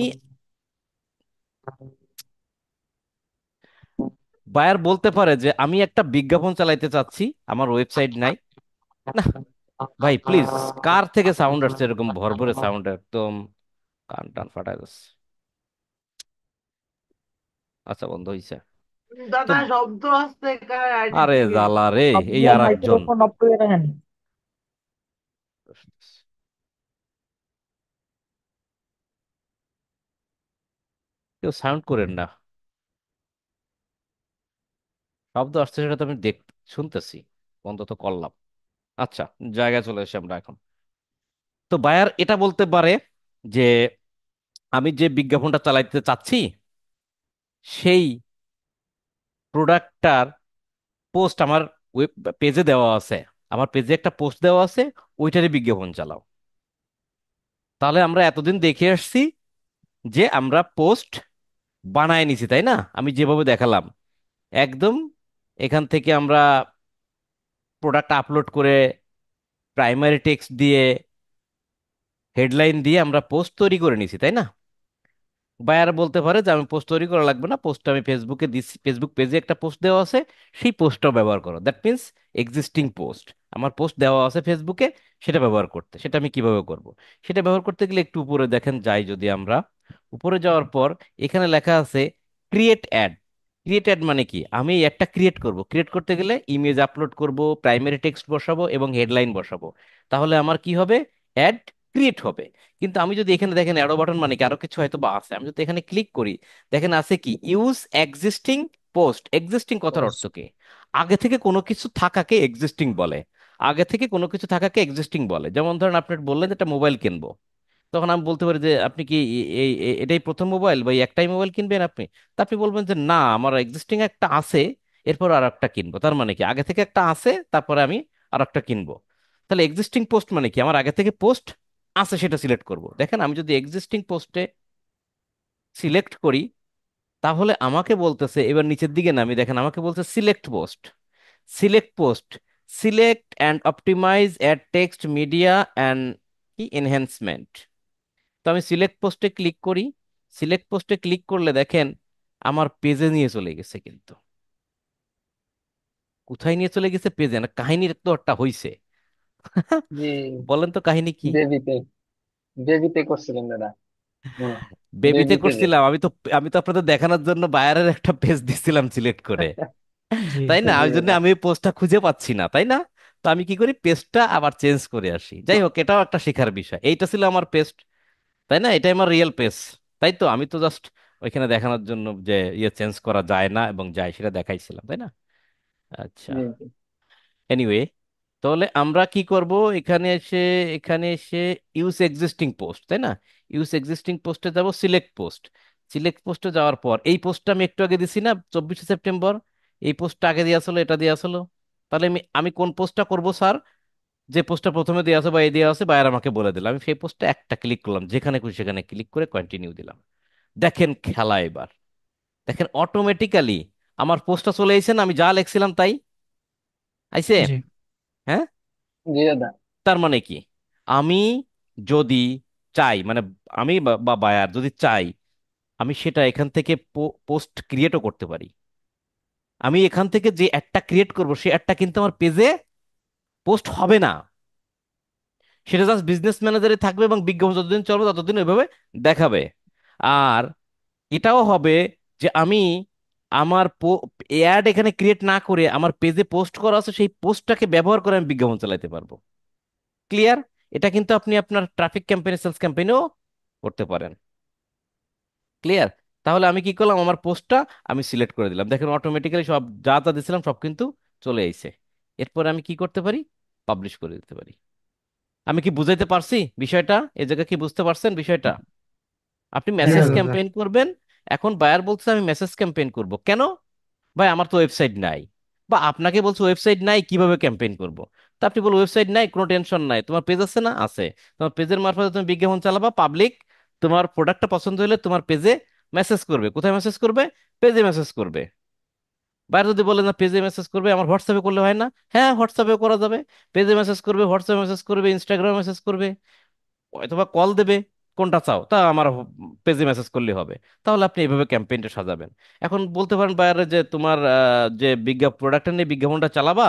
বায়ার বলতে পারে যে আমি একটা বিজ্ঞাপন চালাইতে চাচ্ছি, আমার ওয়েবসাইট নাই। না ভাই প্লিজ, কার থেকে সাউন্ড আসছে এরকম ভরভরে সাউন্ড, একদম কান টান ফাটায় যাচ্ছে। আচ্ছা বন্ধ হয়েছে। তো দাদা শব্দ আসছে কার আইডি আরে থেকে? জ্বালা রে, এই আপনার আর একজন। মাইক্রোফোন অফ করে রাখেন। কেউ সাউন্ড করেন না, শব্দ আসছে সেটা তো আমি শুনতেছি, বন্ধ তো করলাম। আচ্ছা, জায়গায় চলে এসে আমরা এখন। তো বায়ার এটা বলতে পারে যে আমি যে বিজ্ঞাপনটা চালাইতে চাচ্ছি সেই প্রোডাক্টটার পোস্ট আমার ওয়েব পেজে দেওয়া আছে, আমার পেজে একটা পোস্ট দেওয়া আছে, ওইটারই বিজ্ঞাপন চালাও। তাহলে আমরা এতদিন দেখে আসছি যে আমরা পোস্ট বানায় নিছি, তাই না? আমি যেভাবে দেখালাম একদম, এখান থেকে আমরা প্রোডাক্ট আপলোড করে প্রাইমারি টেক্সট দিয়ে, হেডলাইন দিয়ে আমরা পোস্ট তৈরি করে নিছি, তাই না? বায়ার বলতে পারে যে আমি পোস্ট তৈরি করা লাগবে না, পোস্ট আমি ফেসবুকে দিচ্ছি, ফেসবুক পেজে একটা পোস্ট দেওয়া আছে, সেই পোস্টটাও ব্যবহার করো। দ্যাট মিনস এক্সিস্টিং পোস্ট, আমার পোস্ট দেওয়া আছে ফেসবুকে, সেটা ব্যবহার করতে। সেটা আমি কিভাবে করব, সেটা ব্যবহার করতে গেলে একটু উপরে দেখেন যাই যদি আমরা, উপরে যাওয়ার পর এখানে লেখা আছে ক্রিয়েট অ্যাড। ক্রিয়েট অ্যাড মানে কি, আমি এই অ্যাডটা ক্রিয়েট করব, ক্রিয়েট করতে গেলে ইমেজ আপলোড করব, প্রাইমারি টেক্সট বসাবো এবং হেডলাইন বসাবো, তাহলে আমার কি হবে, অ্যাড ক্রিয়েট হবে। কিন্তু আমি যদি এখানে দেখেন অ্যারো বাটন মানে কি আরো কিছু হয়তো বা আছে, আমি যদি এখানে ক্লিক করি, দেখেন আছে কি, ইউজ এক্সিস্টিং পোস্ট। এক্সিস্টিং কথার অর্থ কি, আগে থেকে কোনো কিছু থাকাকে এক্সিস্টিং বলে। আগে থেকে কোনো কিছু থাকাকে এক্সিস্টিং বলে। যেমন ধরেন আপনি বললেন যে একটা মোবাইল কিনবো, তখন আমি বলতে পারি যে আপনি কি এটাই প্রথম মোবাইল বা এই একটাই মোবাইল কিনবেন আপনি? তা আপনি বলবেন যে না, আমার এক্সিস্টিং একটা আছে, এরপর আর একটা কিনবো। তার মানে কি, আগে থেকে একটা আছে তারপরে আমি আর একটা কিনবো। তাহলে এক্সিস্টিং পোস্ট মানে কি, আমার আগে থেকে পোস্ট আছে সেটা সিলেক্ট করব। দেখেন আমি যদি এক্সিস্টিং পোস্টে সিলেক্ট করি, তাহলে আমাকে বলতেছে, এবার নিচের দিকে নামি দেখেন আমাকে বলছে select post, select post, select and optimize add text media and কি এনহ্যান্সমেন্ট। তো আমি সিলেক্ট পোস্টে ক্লিক করি। সিলেক্ট পোস্টে ক্লিক করলে দেখেন আমার পেজে নিয়ে চলে গেছে কিন্তু। কোথায় নিয়ে চলে গেছে? পেজে না, কাহিনীর তো একটা হইছে। জি। বলেন তো কাহিনী কি। বেবিতে, বেবিতে করছিলেন দাদা, মনে হয়। বেবিতে বেবিতে যে করছিলাম আমি তো আপনাদের দেখানোর জন্য বায়ারের একটা পেজ দিছিলাম সিলেক্ট করে, জি। তাই না? জি ওই জন্য দাদা। আমি ওই পোস্টটা খুঁজে পাচ্ছি না, তাই না? তো আমি কি করি, পেজটা আবার চেঞ্জ করে আসি। যাই হোক, এটাও একটা শেখার বিষয়। এইটা ছিল আমার পেজ, তাই না? এটাই আমার রিয়েল পেজ, তাই তো? আমি তো জাস্ট ওইখানে দেখানোর জন্য যে ইয়ে চেঞ্জ করা যায় না এবং যায় সেটা দেখাইছিলাম, তাই না? আচ্ছা, জি জি। এনিওয়ে, তাহলে আমরা কি করব? এখানে এসে ইউজ এক্সিস্টিং পোস্ট, তাই না? ইউজ এক্সিস্টিং পোস্টে যাব, সিলেক্ট পোস্ট। সিলেক্ট পোস্টে যাওয়ার পর এই পোস্টটা আমি একটু আগে দিছি না, 24শে সেপ্টেম্বর। এই পোস্টটা আগে দিয়ে আসলো, এটা দিয়ে আসলো। তাহলে আমি আমি কোন পোস্টটা করব স্যার? যে পোস্টটা প্রথমে দেওয়া আছে বা এই দেওয়া আছে, বায়ার আমাকে বলে দিল, আমি সেই পোস্টটা একটা ক্লিক করলাম, যেখানে খুশি সেখানে ক্লিক করে কন্টিনিউ দিলাম। দেখেন খেলা এবার, দেখেন অটোমেটিক্যালি আমার পোস্টটা চলে এসেছে না, আমি যা লিখছিলাম তাই আইছে। জি জি দাদা। তার মানে কি, আমি যদি চাই, মানে আমি বা বায়ার যদি চাই, আমি সেটা এখান থেকে পোস্ট ক্রিয়েটও করতে পারি। আমি এখান থেকে যে অ্যাডটা ক্রিয়েট করব, সেই অ্যাডটা কিন্তু আমার পেজে পোস্ট হবে না, সেটা জাস্ট বিজনেস ম্যানেজারে থাকবে এবং বিজ্ঞাপন যতদিন চলবে ততদিন ওইভাবে দেখাবে। আর এটাও হবে যে আমি আমার অ্যাড এখানে ক্রিয়েট না করে আমার পেজে পোস্ট করা আছে, সেই পোস্টটাকে ব্যবহার করে আমি বিজ্ঞাপন চালাতে পারবো। ক্লিয়ার? এটা কিন্তু আপনি আপনার ট্রাফিক ক্যাম্পেইন, সেলস ক্যাম্পেইনেও করতে পারেন। ক্লিয়ার? তাহলে আমি কি করলাম, আমার পোস্টটা আমি সিলেক্ট করে দিলাম, দেখেন অটোমেটিক্যালি সব যা যা দিছিলাম সব কিন্তু চলে আইছে। এরপর আমি কি করতে পারি, পাবলিশ করে দিতে পারি। আমি কি বুঝাইতে পারছি বিষয়টা? এই জায়গায় কি বুঝতে পারছেন বিষয়টা? আপনি হ্যাঁ মেসেজ দাদা। ক্যাম্পেইন করবেন। এখন বায়ার বলছে আমি মেসেজ ক্যাম্পেইন করব, কেন? ভাই আমার তো ওয়েবসাইট নাই। বা আপনাকে বলছে ওয়েবসাইট নাই, কিভাবে ক্যাম্পেইন করব? তা আপনি বলো ওয়েবসাইট নাই, কোনো টেনশন নাই, তোমার পেজ আছে না? আছে। তোমার পেজের মারফতে তুমি বিজ্ঞাপন চালাবা, পাবলিক তোমার প্রোডাক্টটা পছন্দ হলে তোমার পেজে মেসেজ করবে। কোথায় মেসেজ করবে? পেজে মেসেজ করবে। বাইরে যদি বলে না পেজে মেসেজ করবে, আমার হোয়াটসঅ্যাপে করলে হয় না? হ্যাঁ, হোয়াটসঅ্যাপে করা যাবে। পেজে মেসেজ করবে, হোয়াটসঅ্যাপে মেসেজ করবে, ইনস্টাগ্রামে মেসেজ করবে, অথবা কল দেবে। কোনটা চাও তা আমার পেজে মেসেজ করলে হবে। তাহলে আপনি এইভাবে ক্যাম্পেইনটা সাজাবেন। এখন বলতে পারেন বাইরে যে তোমার যে প্রোডাক্টটা নিয়ে বিজ্ঞাপনটা চালাবা,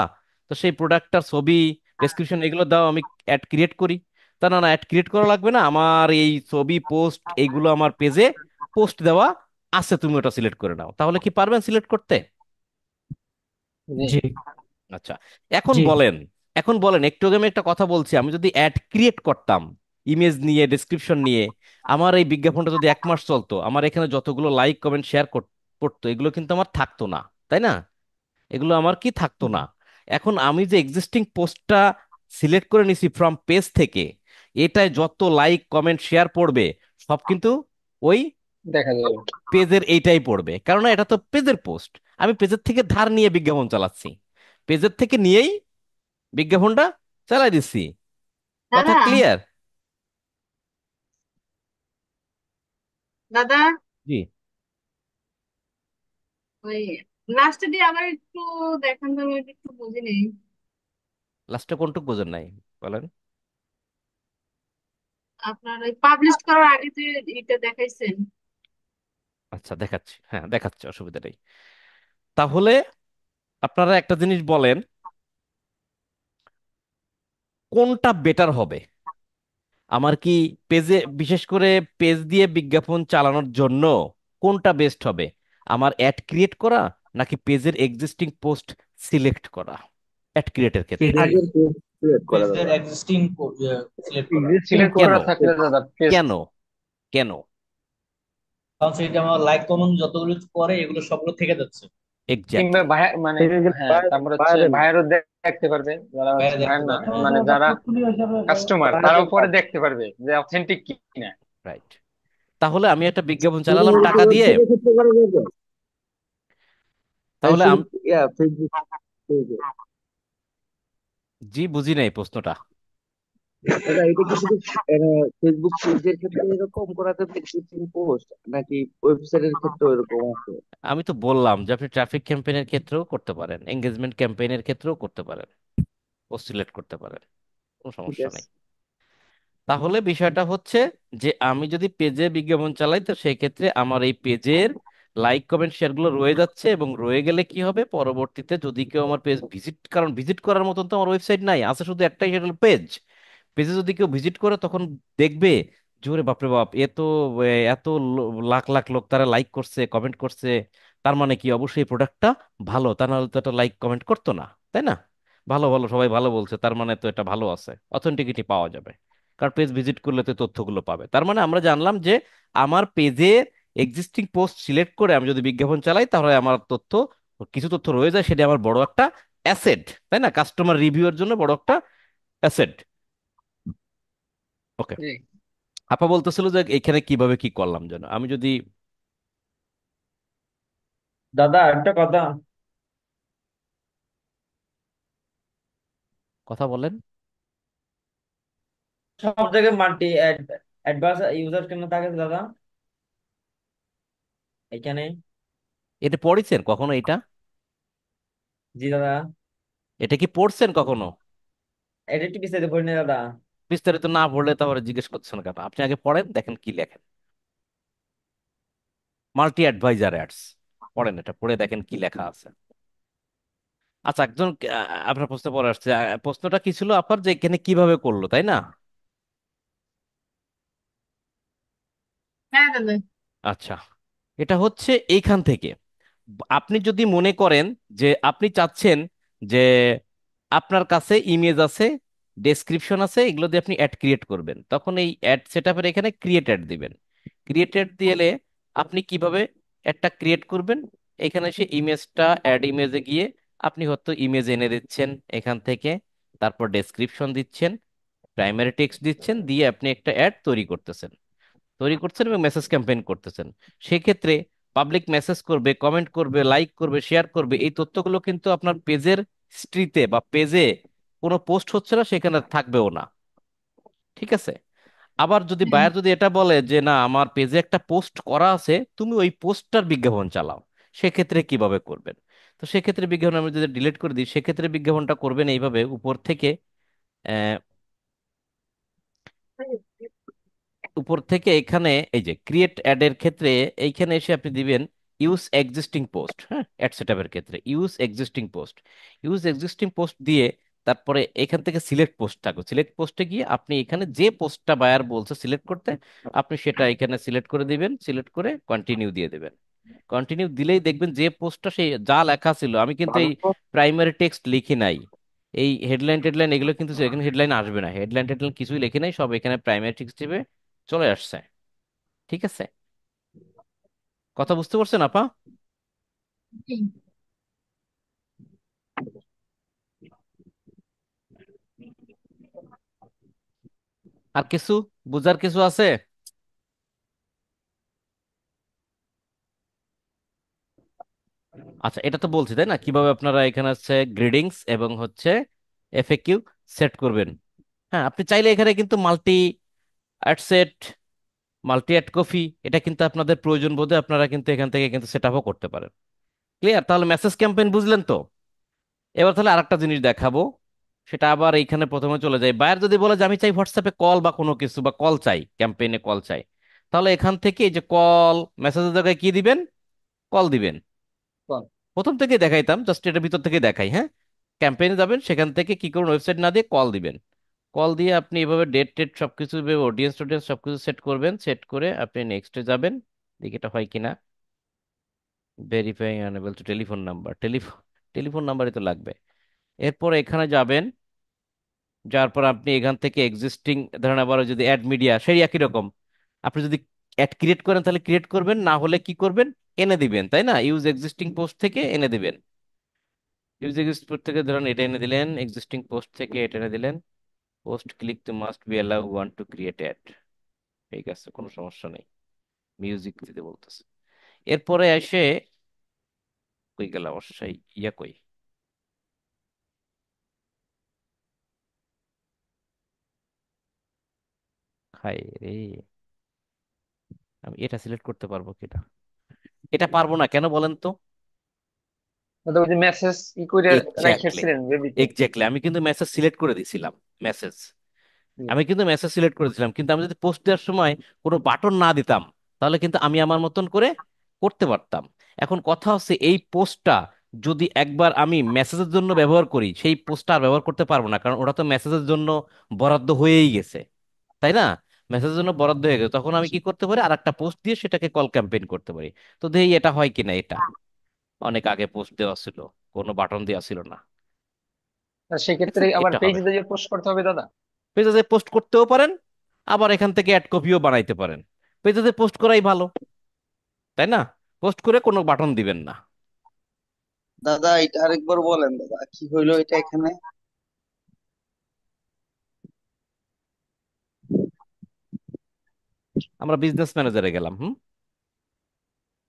তো সেই প্রোডাক্টটার ছবি, ডেসক্রিপশন এগুলো দাও, আমি অ্যাড ক্রিয়েট করি। তা না, না, অ্যাড ক্রিয়েট করা লাগবে না, আমার এই ছবি পোস্ট এইগুলো আমার পেজে পোস্ট দেওয়া আছে, তুমি ওটা সিলেক্ট করে নাও। তাহলে কি পারবেন সিলেক্ট করতে? জি জি আচ্ছা, এখন জি বলেন, এখন বলেন, একটু আগে আমি একটা কথা বলছি, আমি যদি অ্যাড ক্রিয়েট করতাম ইমেজ নিয়ে, ডেসক্রিপশন নিয়ে, আমার এই বিজ্ঞাপনটা যদি 1 মাস চলতো, আমার এখানে যতগুলো লাইক কমেন্ট শেয়ার করতো, এগুলো কিন্তু আমার থাকতো না, তাই না? এগুলো আমার কি থাকতো না। এখন আমি যে এক্সিস্টিং পোস্টটা সিলেক্ট করে নিছি ফ্রম পেজ থেকে, এটায় যত লাইক কমেন্ট শেয়ার পড়বে সব কিন্তু ওই দেখা যাবে। পেজের এইটাই পড়বে, কারণ এটা তো পেজের পোস্ট। আমি পেজের থেকে ধার নিয়ে বিজ্ঞাপন চালাচ্ছি, পেজের থেকে নিয়েই বিজ্ঞাপনটা চালাই দিচ্ছি। কথা দাদা, ক্লিয়ার? দাদা, জি। ওই লাস্টে দিয়ে আবার একটু দেখান তো, আমি ওইটা একটু বুঝি নেই। লাস্টে কোনটুক বোঝেন নাই বলেন। আপনার ওই পাবলিশ করার আগে যে এটা দেখাইছেন। আচ্ছা, দেখাচ্ছি, হ্যাঁ দেখাচ্ছি, অসুবিধা নেই। তাহলে আপনারা একটা জিনিস বলেন, কোনটা বেটার হবে? আমার কি পেজে, বিশেষ করে পেজ দিয়ে বিজ্ঞাপন চালানোর জন্য কোনটা বেস্ট হবে? আমার অ্যাড ক্রিয়েট করা, নাকি পেজের এক্সিস্টিং পোস্ট সিলেক্ট করা অ্যাড ক্রিয়েটের ক্ষেত্রে? আগের ক্রিয়েট করা পেজের যাবে। এক্সিস্টিং সিলেক্ট করা, এক্সিস্টিং কেন? করা থাকলে দাদা পেস্ট। কেন? কেন? কারণ সেটা আমার লাইক কমেন্ট যতগুলো করে এগুলো সবগুলো থেকে যাচ্ছে। কিংবা এক্স্যাক্টলি। ভাইয়া মানে, থেকে গেলে হ্যাঁ তারপর হচ্ছে বাইরে না, ভাইয়ারও দেখতে পারবে, যারা হচ্ছে বাইরে ভাইয়ার দেখতে না পারবে। মানে যারা কাস্টমার, বাইরে তারাও পরে পাবে। দেখতে পারবে যে অথেন্টিক কিনা। রাইট। তাহলে আমি একটা বিজ্ঞাপন চালালাম টাকা দিয়ে। ওয়েবসাইটের ক্ষেত্রে করা যাবে। তাহলে ফেসবুক পেজে। জি, বুঝি নাই প্রশ্নটা। দাদা এটা কি শুধু ফেসবুক পেজের ক্ষেত্রে এরকম করা যাবে এক্সিস্টিং পোস্ট, নাকি ওয়েবসাইটের ক্ষেত্রেও এরকম আছে? আমি তো বললাম যে আপনি ট্রাফিক ক্যাম্পেইনের ক্ষেত্রেও করতে পারেন, এঙ্গেজমেন্ট ক্যাম্পেইনের ক্ষেত্রেও করতে পারেন, পোস্ট সিলেক্ট করতে পারেন, কোনো ঠিক সমস্যা আছে। নেই। তাহলে বিষয়টা হচ্ছে যে আমি যদি পেজে বিজ্ঞাপন চালাই, তো সেই ক্ষেত্রে আমার এই পেজের লাইক কমেন্ট শেয়ার গুলো রয়ে যাচ্ছে, এবং রয়ে গেলে কি হবে পরবর্তীতে যদি কেউ আমার পেজ ভিজিট, কারণ ভিজিট করার মতন তো আমার ওয়েবসাইট নাই, আছে শুধু একটাই, সেটা হলো পেজ। পেজে যদি কেউ ভিজিট করে তখন দেখবে জোরে বাপরে বাপ, এ তো এত লাখ লাখ লোক তারা লাইক করছে, কমেন্ট করছে, তার মানে কি অবশ্যই প্রোডাক্টটা ভালো, তা নাহলে তো এটা লাইক কমেন্ট করতো না, তাই না? ভালো ভালো সবাই ভালো বলছে, তার মানে তো এটা ভালো আছে, অথেন্টিকিটি পাওয়া যাবে, কারণ পেজ ভিজিট করলে তো তথ্যগুলো পাবে। তার মানে আমরা জানলাম যে আমার পেজে এক্সিস্টিং পোস্ট সিলেক্ট করে আমি যদি বিজ্ঞাপন চালাই তাহলে আমার তথ্য, কিছু তথ্য রয়ে যায়, সেটা আমার বড় একটা অ্যাসেট, তাই না? কাস্টমার রিভিউয়ের জন্য বড় একটা অ্যাসেট। ওকে। জি। আপা বলতেছিল যে এখানে কিভাবে কি করলাম যেন, আমি যদি দাদা একটা কথা, কথা বলেন। সব জায়গায় মাল্টি অ্যাডভান্স ইউজার কেন থাকে দাদা এখানে? এটা পড়েছেন কখনো এটা? জি দাদা, এটা কি পড়ছেন কখনো? এটা একটু বিস্তারিত পড়ি না দাদা। বিস্তারিত না পড়লে তারপরে জিজ্ঞেস করছেন কেন? আপনি আগে পড়েন, দেখেন কি লেখেন। মাল্টি অ্যাডভাইজার অ্যাডস, পড়েন, এটা পড়ে দেখেন কি লেখা আছে। আচ্ছা, একজন আপনার প্রশ্ন পরে আসছে, প্রশ্নটা কি ছিল আপনার, যে এখানে কিভাবে করলো, তাই না? হ্যাঁ দাদা। আচ্ছা, এটা হচ্ছে এইখান থেকে আপনি যদি মনে করেন যে আপনি চাচ্ছেন যে আপনার কাছে ইমেজ আছে, ডেসক্রিপশন আছে, এগুলো দিয়ে আপনি অ্যাড ক্রিয়েট করবেন, তখন এই অ্যাড সেটআপের এখানে ক্রিয়েট অ্যাড দিবেন। ক্রিয়েট অ্যাড দিলে আপনি কিভাবে অ্যাডটা ক্রিয়েট করবেন, এখানে সে ইমেজটা অ্যাড ইমেজে গিয়ে আপনি হয়তো ইমেজ এনে দিচ্ছেন এখান থেকে, তারপর ডেসক্রিপশন দিচ্ছেন, প্রাইমারি টেক্সট দিচ্ছেন, দিয়ে আপনি একটা অ্যাড তৈরি করছেন এবং মেসেজ ক্যাম্পেইন করতেছেন। সেক্ষেত্রে পাবলিক মেসেজ করবে, কমেন্ট করবে, লাইক করবে, শেয়ার করবে, এই তথ্যগুলো কিন্তু আপনার পেজের হিস্ট্রিতে বা পেজে কোনো পোস্ট হচ্ছে না, সেখানে থাকবেও না। ঠিক আছে? আবার যদি হুম। বায়ার যদি এটা বলে যে না, আমার পেজে একটা পোস্ট করা আছে, তুমি ওই পোস্টটার বিজ্ঞাপন চালাও, সেক্ষেত্রে কিভাবে করবেন? তো সেক্ষেত্রে বিজ্ঞাপন আমি যদি ডিলিট করে দিই, সেক্ষেত্রে বিজ্ঞাপনটা করবেন এইভাবে, উপর থেকে এখানে এই যে ক্রিয়েট অ্যাড এর ক্ষেত্রে এইখানে এসে আপনি দিবেন ইউজ এক্সিস্টিং পোস্ট। হ্যাঁ, অ্যাড সেটআপের ক্ষেত্রে ইউজ এক্সিস্টিং পোস্ট দিয়ে তারপরে এখান থেকে সিলেক্ট পোস্ট থাকবে, সিলেক্ট পোস্টে গিয়ে আপনি এখানে যে পোস্টটা বায়ার বলছে সিলেক্ট করতে, আপনি সেটা এখানে সিলেক্ট করে দিবেন, সিলেক্ট করে কন্টিনিউ দিয়ে দেবেন। কন্টিনিউ দিলেই দেখবেন যে পোস্টটা সেই যা লেখা ছিল, আমি কিন্তু এই প্রাইমারি টেক্সট লিখি নাই, এই হেডলাইন টেডলাইন এগুলো কিন্তু এখানে হেডলাইন আসবে না, হেডলাইন টেডলাইন কিছুই লিখি নাই, সব এখানে প্রাইমারি টেক্সট চলে আসছে। ঠিক আছে? কথা বুঝতে পারছেন আপা? জি। আর কিছু বুঝার কিছু আছে? আচ্ছা, এটা তো বলছি তাই না, কিভাবে আপনারা এখানে হচ্ছে গ্রিডিংস এবং হচ্ছে এফএকিউ সেট করবেন। হ্যাঁ, আপনি চাইলে এখানে কিন্তু ad set, multi ad copy, এটা কিন্তু আপনাদের প্রয়োজন বোধে আপনারা কিন্তু এখান থেকে কিন্তু সেট আপও করতে পারেন। ক্লিয়ার? তাহলে মেসেজ ক্যাম্পেইন বুঝলেন তো? এবার তাহলে আরেকটা জিনিস দেখাবো, সেটা আবার এইখানে প্রথমে চলে যায়। বায়ার যদি বলে যে আমি চাই হোয়াটসঅ্যাপে কল বা কোনো কিছু, বা কল চাই, ক্যাম্পেইনে কল চাই, তাহলে এখান থেকে এই যে কল, মেসেজের জায়গায় কি দিবেন? কল দিবেন। কোন? প্রথম থেকে দেখাইতাম, জাস্ট এটা ভিতর থেকে দেখাই। হ্যাঁ, ক্যাম্পেইনে যাবেন, সেখান থেকে কি করুন, ওয়েবসাইট না দিয়ে কল দিবেন। কল দিয়ে আপনি এভাবে ডেট টেট সবকিছু, অডিয়েন্স টোডিয়েন্স সবকিছু সেট করবেন, সেট করে আপনি নেক্সটে যাবেন, দেখি এটা হয় কিনা। Verifying unable to telephone number, telephone নাম্বারই তো লাগবে। এরপর এখানে যাবেন, যার পর আপনি এখান থেকে এক্সিস্টিং, ধরেন আবার যদি অ্যাড মিডিয়া, সেই একই রকম, আপনি যদি অ্যাড ক্রিয়েট করেন তাহলে ক্রিয়েট করবেন, না হলে কি করবেন, এনে দিবেন, তাই না? ইউজ এক্সিস্টিং পোস্ট থেকে এনে দিবেন। ইউজ এক্সিস্টিং পোস্ট থেকে ধরেন এটা এনে দিলেন, এক্সিস্টিং পোস্ট থেকে এটা এনে দিলেন। Post click to must be allow one to create add. ঠিক আছে, কোনো সমস্যা নেই, মিউজিক দিতে বলতেছে। এরপরে এসে কই গেল অবশ্যই, ইয়া কই, খাই রে, আমি এটা সিলেক্ট করতে পারবো কিনা? এটা পারবো না, কেন বলেন তো? ওটা ওই যে মেসেজ ই করে এক্স্যাক্টলি, রাখিয়েছিলেন বেবিতে। এক্স্যাক্টলি, আমি কিন্তু মেসেজ সিলেক্ট করে দিয়েছিলাম। মেসেজ, জি। আমি কিন্তু মেসেজ সিলেক্ট করেছিলাম, কিন্তু আমি যদি পোস্ট দেওয়ার সময় কোনো বাটন না দিতাম, তাহলে কিন্তু আমি আমার মতন করে করতে পারতাম। এখন কথা হচ্ছে এই পোস্টটা যদি একবার আমি মেসেজের জন্য ব্যবহার করি, সেই পোস্টটা আর ব্যবহার করতে পারবো না, কারণ ওটা তো মেসেজের জন্য বরাদ্দ হয়েই গেছে, তাই না? মেসেজের জন্য বরাদ্দ হয়ে গেছে, তখন আমি কি করতে পারি, আর একটা পোস্ট দিয়ে সেটাকে কল ক্যাম্পেইন করতে পারি। তো দেখি এটা হয় কিনা। এটা অনেক আগে পোস্ট দেওয়া ছিল, কোনো বাটন দেওয়া ছিল না। সেক্ষেত্রে দেখছেন, আবার এটা হবে। পেজে দিয়ে পোস্ট করতে হবে দাদা? পেজে পোস্ট করতেও পারেন, আবার এখান থেকে অ্যাড কপিও বানাইতে পারেন। পেজে পোস্ট করাই ভালো, তাই না? পোস্ট করে কোনো বাটন দিবেন না। দাদা এটা আরেকবার বলেন দাদা, কি হইলো এটা এখানে? আমরা বিজনেস ম্যানেজারে গেলাম,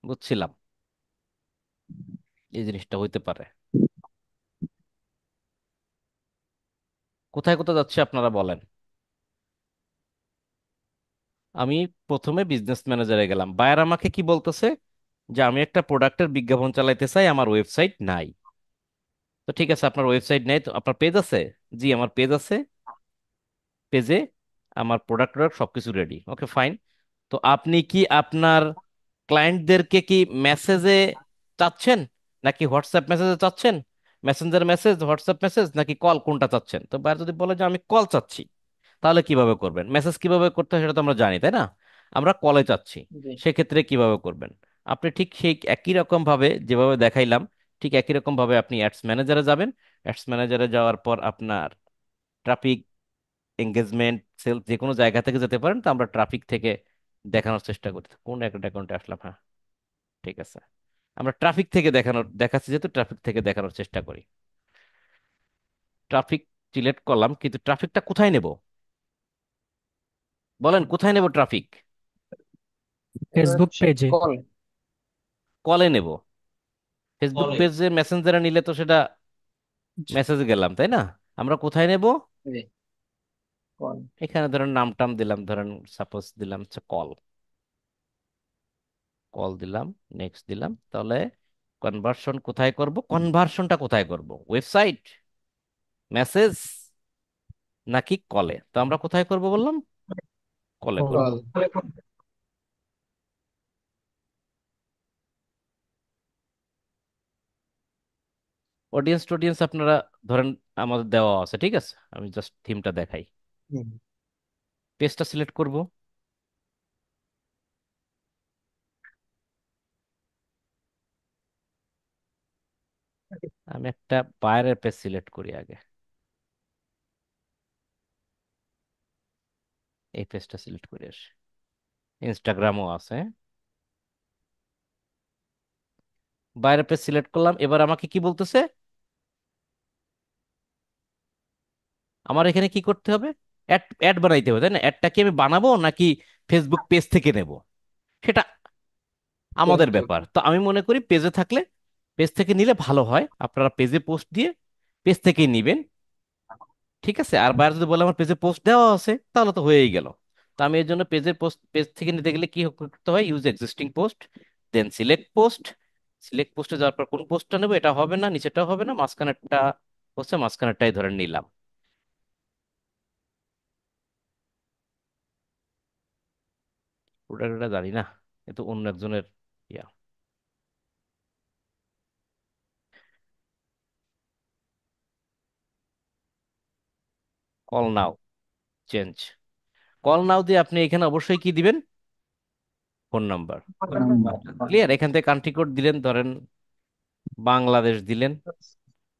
বুঝছিলাম এই জিনিসটা হইতে পারে। কোথায় কোথায় যাচ্ছে আপনারা বলেন। আমি প্রথমে বিজনেস ম্যানেজারে গেলাম, বায়ার আমাকে কি বলতেছে, যে আমি একটা প্রোডাক্টের বিজ্ঞাপন চালাইতে চাই, আমার ওয়েবসাইট নাই। তো ঠিক আছে, আপনার ওয়েবসাইট নাই তো আপনার পেজ আছে? জি, আমার পেজ আছে। পেজে আমার প্রোডাক্ট টোডাক্ট সবকিছু রেডি, ওকে ফাইন। তো আপনি কি আপনার ক্লায়েন্টদেরকে কি মেসেজে চাচ্ছেন, নাকি হোয়াটসঅ্যাপ মেসেজে চাচ্ছেন, মেসেঞ্জার মেসেজ, হোয়াটসঅ্যাপ মেসেজ, নাকি কল, কোনটা চাচ্ছেন? তো বাইরে যদি বলে যে আমি কল চাচ্ছি, তাহলে কিভাবে করবেন? মেসেজ কিভাবে করতে হয় সেটা তো আমরা জানি, তাই না? আমরা কলে চাচ্ছি, জি। সেক্ষেত্রে কিভাবে করবেন? আপনি ঠিক সেই একই রকম ভাবে যেভাবে দেখাইলাম, ঠিক একই রকম ভাবে আপনি অ্যাডস ম্যানেজারে যাবেন। অ্যাডস ম্যানেজারে যাওয়ার পর আপনার ট্রাফিক, এঙ্গেজমেন্ট, সেল, যে কোনো জায়গা থেকে যেতে পারেন। তো আমরা ট্রাফিক থেকে দেখানোর চেষ্টা করি। কোন একটা অ্যাকাউন্টে আসলাম, হ্যাঁ ঠিক আছে। আমরা ট্রাফিক থেকে দেখাচ্ছি, যেহেতু ট্রাফিক থেকে দেখানোর চেষ্টা করি। ট্রাফিক সিলেক্ট করলাম, কিন্তু ট্রাফিকটা কোথায় নেব? বলেন কোথায় নেব ট্রাফিক? এটা ফেসবুক হচ্ছে পেজে। কল। কলে নেব। ফেসবুক বলে পেজে মেসেঞ্জারে নিলে তো সেটা মেসেজে গেলাম, তাই না? আমরা কোথায় নেব? জি, কল। এখানে ধরেন নাম টাম দিলাম, ধরেন সাপোজ দিলাম হচ্ছে কল। কল দিলাম, নেক্সট দিলাম। তাহলে কনভার্সন কোথায় করব? কনভার্সনটা কোথায় করব? ওয়েবসাইট, মেসেজ, নাকি কলে? তো আমরা কোথায় করব বললাম? কলে করব। কল। অডিয়েন্স টডিয়েন্স আপনারা ধরেন আমাদের দেওয়া আছে, ঠিক আছে, আমি জাস্ট থিমটা দেখাই। হুম। পেজটা সিলেক্ট করব। আমি একটা বায়ারের পেজ সিলেক্ট করি আগে। এই পেজটা সিলেক্ট করে আসি। ইনস্টাগ্রামও আছে। বায়ারের পেজ সিলেক্ট করলাম, এবার আমাকে কি বলতেছে, আমার এখানে কি করতে হবে? অ্যাড অ্যাড বানাইতে হবে, তাই না? অ্যাডটা কি আমি বানাবো নাকি ফেসবুক পেজ থেকে নেব, সেটা পেজ আমাদের থেকে। ব্যাপার। তো আমি মনে করি পেজে থাকলে, পেজ থেকে নিলে ভালো হয়। আপনারা পেজে পোস্ট দিয়ে পেজ থেকেই নিবেন, ঠিক আছে। আর বাইরে যদি বলে আমার পেজে পোস্ট দেওয়া আছে, তাহলে তো হয়েই গেল। তো আমি এর জন্য পেজের পোস্ট, পেজ থেকে নিতে গেলে কি করতে হয়, use existing post, then select post. Select পোস্টে যাওয়ার পর কোন পোস্টটা নেবো, এটা হবে না, নিচেটা হবে না, মাঝখানেরটা হচ্ছে, মাঝখানেরটাই ধরে নিলাম। ওটা জানি না, এ তো অন্য একজনের ইয়া। Call now, change. Call now দিয়ে আপনি এখানে অবশ্যই কি দিবেন, ফোন নাম্বার। ক্লিয়ার? এখান থেকে কান্ট্রি কোড দিলেন, ধরেন বাংলাদেশ দিলেন।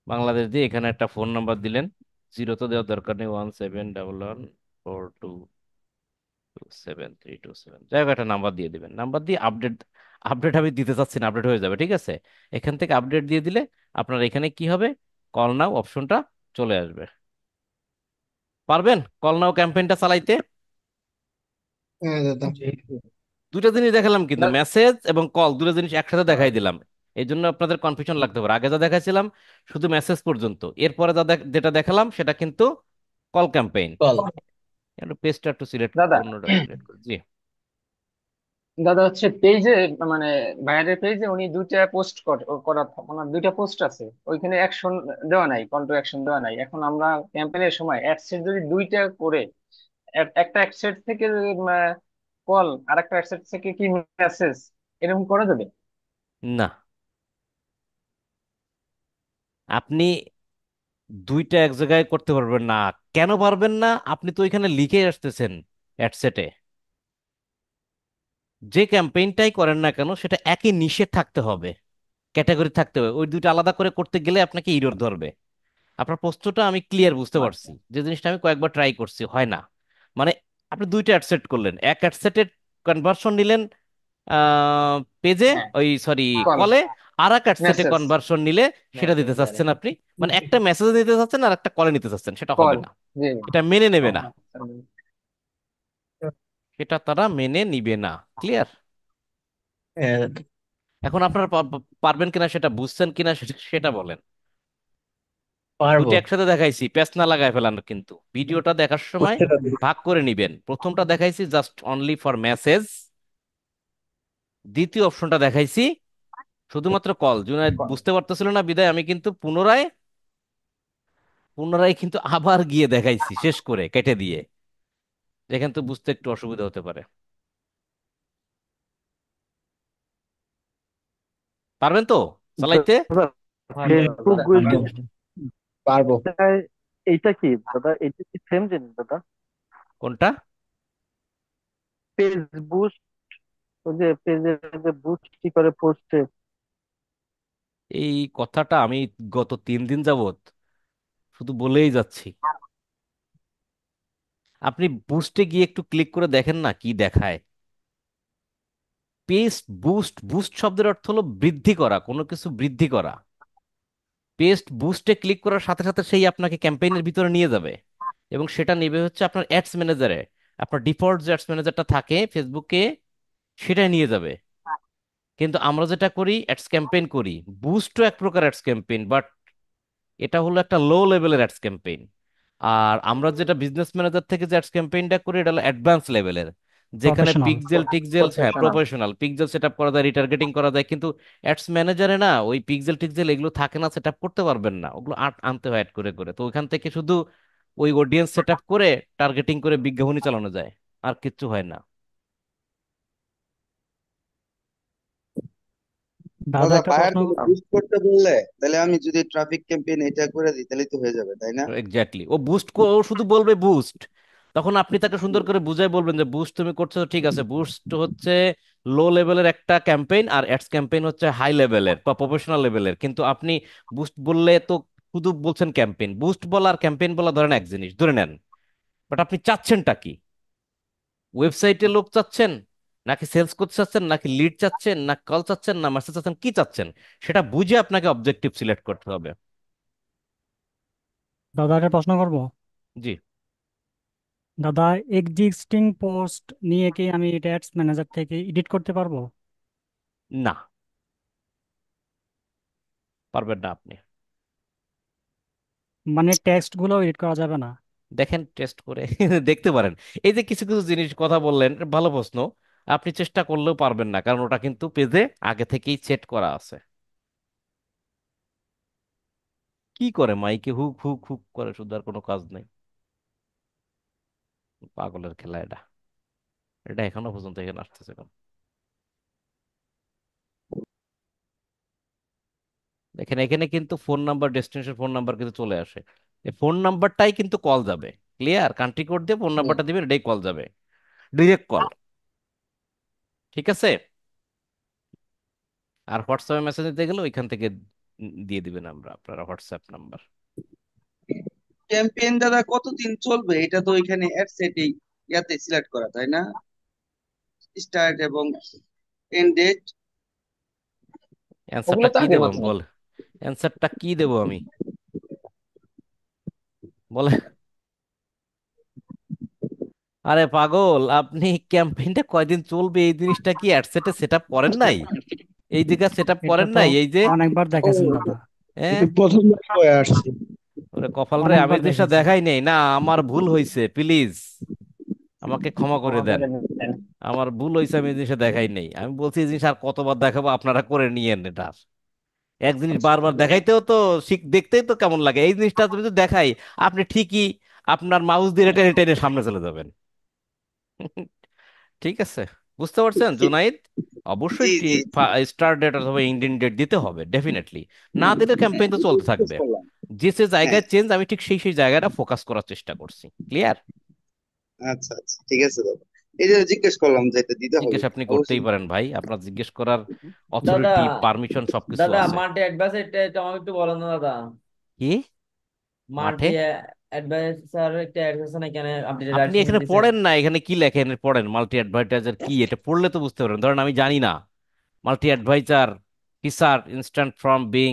বাংলাদেশ দিয়ে এখানে একটা ফোন নাম্বার দিলেন। জিরো তো দেওয়ার দরকার নেই, 171142273227, যাই হোক একটা নাম্বার দিয়ে দিবেন। নাম্বার দিয়ে আপডেট, আপডেট আমি দিতে চাচ্ছি না, আপডেট হয়ে যাবে, ঠিক আছে। এখান থেকে আপডেট দিয়ে দিলে আপনার এখানে কি হবে, কল নাও অপশনটা চলে আসবে। পারবেন কল নাও ক্যাম্পেইনটা চালাইতে? হ্যাঁ দাদা। জি। দুটো জিনিস দেখালাম, কিন্তু দা- মেসেজ এবং কল দুটো জিনিস একসাথে দেখাই দিলাম। এই জন্য আপনাদের কনফিউশন লাগতে পারে। আগে যা দেখাইছিলাম শুধু মেসেজ পর্যন্ত, এরপরে যেটা দেখালাম সেটা কিন্তু কল ক্যাম্পেইন। কল। একটু পেজটা একটু সিলেক্ট, দাদা, অন্যটা সিলেক্ট করি, জি। দাদা হচ্ছে পেজে, মানে বাইরের পেজে উনি দুইটা পোস্ট করার ওনার দুইটা পোস্ট আছে, ওইখানে অ্যাকশন দেওয়া নাই, কল টু অ্যাকশন দেওয়া নাই। এখন আমরা ক্যাম্পেইনের সময় অ্যাডসেট যদি দুইটা করে, একটা অ্যাডসেট থেকে কল আর একটা অ্যাডসেট থেকে কি মেসেজ, এরকম করা যাবে? না, আপনি দুইটা এক জায়গায় করতে পারবেন না। কেন পারবেন না? আপনি তো এখানে লিখে আসতেছেন অ্যাডসেটে। যে ক্যাম্পেইনটাই করেন না কেন সেটা একই নিশে থাকতে হবে, ক্যাটাগরি থাকতে হবে। ওই দুইটা আলাদা করে করতে গেলে আপনাকে ইরর ধরবে। আপনার প্রশ্নটা আমি ক্লিয়ার বুঝতে পারছি, আচ্ছা। যে জিনিসটা আমি কয়েকবার ট্রাই করছি, হয় না। মানে আপনি দুইটা অ্যাডসেট করলেন, এক অ্যাডসেটের কনভার্সন নিলেন পেজে, হ্যাঁ, ওই সরি কল, কলে, আর এক অ্যাডসেটে মেসেজ, কনভার্সন নিলে সেটা দিতে চাচ্ছেন মেসেঞ্জারে। আপনি। মানে একটা মেসেজ দিতে চাচ্ছেন আর একটা কলে নিতে চাচ্ছেন, সেটা হবে কল। না। জি। এটা মেনে ও, নেবে না, আচ্ছা। সেটা তারা মেনে নিবে না। ক্লিয়ার? হ্যাঁ, এখন আপনারা পারবেন কিনা সেটা বুঝছেন কিনা সেটা সেটা বলেন। পারবো। দুইটা একসাথে দেখাইছি, প্যাচ না লাগায় ফেলান, কিন্তু ভিডিওটা দেখার সময় বুঝতে পারবো। ভাগ করে নিবেন। প্রথমটা দেখাইছি জাস্ট অনলি ফর মেসেজ, দ্বিতীয় অপশনটা দেখাইছি শুধুমাত্র কল। জুনায়েদ বুঝতে পারতেছিল না বিদায় আমি কিন্তু পুনরায় পুনরায় কিন্তু আবার গিয়ে দেখাইছি, শেষ করে কেটে দিয়ে, যেখান তো বুঝতে একটু অসুবিধা হতে পারে। পারবেন তো চালাইতে? দাদা, পারবো ফেসবুক আমি। পারবো। এইটা কি দাদা, এইটা কি সেম জিনিস দাদা? কোনটা? পেজ বুস্ট, ওই যে পেজে যে বুস্ট কি করে পোস্টে। এই কথাটা আমি গত 3 দিন যাবত শুধু বলেই যাচ্ছি। আপনি বুস্টে গিয়ে একটু ক্লিক করে দেখেন না কি দেখায়। পেজ বুস্ট, বুস্ট শব্দের অর্থ হলো বৃদ্ধি করা, কোনো কিছু বৃদ্ধি করা। পেস্ট বুস্টে ক্লিক করার সাথে সাথে সেই আপনাকে ক্যাম্পেইনের ভিতরে নিয়ে যাবে, এবং সেটা নেবে হচ্ছে আপনার অ্যাডস ম্যানেজারে। আপনার ডিফল্ট যে অ্যাডস ম্যানেজারটা থাকে ফেসবুকে, সেটাই নিয়ে যাবে। কিন্তু আমরা যেটা করি, অ্যাডস ক্যাম্পেইন করি। বুস্টও এক প্রকার অ্যাডস ক্যাম্পেইন, বাট এটা হলো একটা লো লেভেলের অ্যাডস ক্যাম্পেইন। আর আমরা যেটা বিজনেস ম্যানেজার থেকে যে অ্যাডস ক্যাম্পেইনটা করি, এটা হলো অ্যাডভান্স লেভেলের, যেখানে প্রফেশনাল। পিক্সেল টিক্সেল, হ্যাঁ professional. Professional pixel set up করা যায়, রিটার্গেটিং করা যায়। কিন্তু অ্যাডস ম্যানেজারে না ওই পিক্সেল টিক্সেল এগুলো থাকে না, সেট আপ করতে পারবেন না, ওগুলো আনতে হয় অ্যাড করে করে। তো ওইখান থেকে শুধু ওই অডিয়েন্স সেট আপ করে টার্গেটিং করে বিজ্ঞাপনী চালানো যায়, আর কিচ্ছু হয় না। দাদা দাদা একটা বায়ার প্রশ্ন। থেকে বুস্ট করতে বললে, তাহলে আমি যদি ট্রাফিক ক্যাম্পেইন এটা করে দিই তাহলে তো হয়ে যাবে, তাই না? এক্স্যাক্টলি, ও বুস্ট, ও শুধু বলবে বুস্ট। তখন আপনি তাকে সুন্দর করে বুঝাই বলবেন যে বুস্ট তুমি করছো তো ঠিক আছে, বুস্ট হচ্ছে লো লেভেলের একটা ক্যাম্পেইন, আর অ্যাডস ক্যাম্পেইন হচ্ছে হাই লেভেলের বা প্রফেশনাল লেভেলের। কিন্তু আপনি বুস্ট বললে তো শুধু বলছেন ক্যাম্পেইন। বুস্ট বলা আর ক্যাম্পেইন বলা ধরেন এক জিনিস, ধরে নেন। বাট আপনি চাচ্ছেনটা কি? ওয়েবসাইটে লোক চাচ্ছেন, নাকি সেলস করতে চাচ্ছেন, নাকি লিড চাচ্ছেন, না কল চাচ্ছেন, না মেসেজ চাচ্ছেন, কি চাচ্ছেন? সেটা বুঝে আপনাকে অবজেক্টিভ সিলেক্ট করতে হবে। দাদা একটা প্রশ্ন করবো। জি। দাদা, এক্সিস্টিং পোস্ট নিয়ে কি আমি এটা অ্যাডস ম্যানেজার থেকে এডিট করতে পারবো? না, পারবেন না আপনি। মানে টেক্সট গুলো এডিট করা যাবে না? দেখেন টেস্ট করে দেখতে পারেন। এই যে কিছু কিছু জিনিস কথা বললেন, এটা ভালো প্রশ্ন। আপনি চেষ্টা করলেও পারবেন না, কারণ ওটা কিন্তু পেজে আগে থেকেই সেট করা আছে। কি করে মাইকে হুক হুক হুক করে, শুধু আর কোনো কাজ নেই। পাগলের খেলা এটা। এটা এখনো পর্যন্ত এখানে আসতেছে কেন? দেখেন এখানে কিন্তু phone number, destination phone number কিন্তু চলে আসে। এই ফোন নাম্বারটাই কিন্তু কল যাবে। ক্লিয়ার? কান্ট্রি কোড দিয়ে ফোন জি। নাম্বারটা দিবেন, এটাই কল যাবে, ডিরেক্ট কল। ঠিক আছে? আর হোয়াটসঅ্যাপে মেসেজ দিতে গেলে ওইখান থেকে দিয়ে দিবেন আমরা আপনারা হোয়াটসঅ্যাপ নাম্বার। ক্যাম্পেইন দাদা কতদিন চলবে? এটা তো এখানে অ্যাড সেটিং ইয়াতে সিলেক্ট করা, তাই না? স্টার্ট এবং এন্ড ডেট। ওগুলো অ্যান্সারটা তো কি আগের দেবো আমি, মতনই। বল। অ্যান্সারটা কি দেবো আমি, বলে। আরে পাগল, আপনি ক্যাম্পেইনটা কয়দিন চলবে এই জিনিসটা কি অ্যাডসেটে সেট আপ করেন নাই? এই জায়গা সেট আপ এটা করেন তো নাই, এই যে। অনেকবার ও, দেখেছেন দাদা। হ্যাঁ। আমি প্রথমবার করে আসছি। ওরে কপাল রে, আমি অনেকবার এই জিনিসটা দেখেছি। দেখাই নেই না, আমার ভুল হয়েছে, প্লিজ আমাকে ক্ষমা করে ক্ষমা দেন। করে দিতেন। আমার ভুল হয়েছে, আমি এই জিনিসটা দেখাই নেই। আমি বলছি এই জিনিস আর কতবার দেখাবো, আপনারা করে নিয়েন এটা। এক জিনিস বারবার দেখাইতেও তো দেখতেই তো কেমন লাগে। এই জিনিসটা তুমি যদি দেখাই, আপনি ঠিকই আপনার মাউস দিয়ে টেনে টেনে সামনে চলে যাবেন। ঠিক আছে? বুঝতে পারছেন জুনাইদ? অবশ্যই জি জি জি। স্টার্ট ডেট অথবা ইন্ডিয়ান ডেট দিতে হবে ডেফিনেটলি। না দিলে হ্যাঁ ক্যাম্পেইন তো এটা চলতে জিজ্ঞেস থাকবে। করলাম। যে যে হ্যাঁ জায়গায় চেঞ্জ, আমি ঠিক সেই সেই জায়গাটা ফোকাস করার চেষ্টা করছি। ক্লিয়ার? আচ্ছা আচ্ছা ঠিক আছে দাদা, এই যে জিজ্ঞেস করলাম যে এটা দিতে হবে জিজ্ঞেস আপনি কিনা। করতেই অবশ্যই। পারেন ভাই, আপনার জিজ্ঞেস করার দাদা অথরিটি, পারমিশন সবকিছু দাদা আছে। মাল্টি অ্যাডভাইসার এটা আমাকে একটু বলেন না দাদা। কি মাঠে? মাল্টি অ্যাডভাইসার একটা অ্যাডভাইসার এখানে আপনি যে আপনি লাইসেন্স এখানে দিয়েছেন। পড়েন না, এখানে কি লেখেন পড়েন, মাল্টি অ্যাডভার্টাইজার কি এটা পড়লে তো বুঝতে পারেন। ধরেন আমি জানি না, multi advisor feature instant from Bing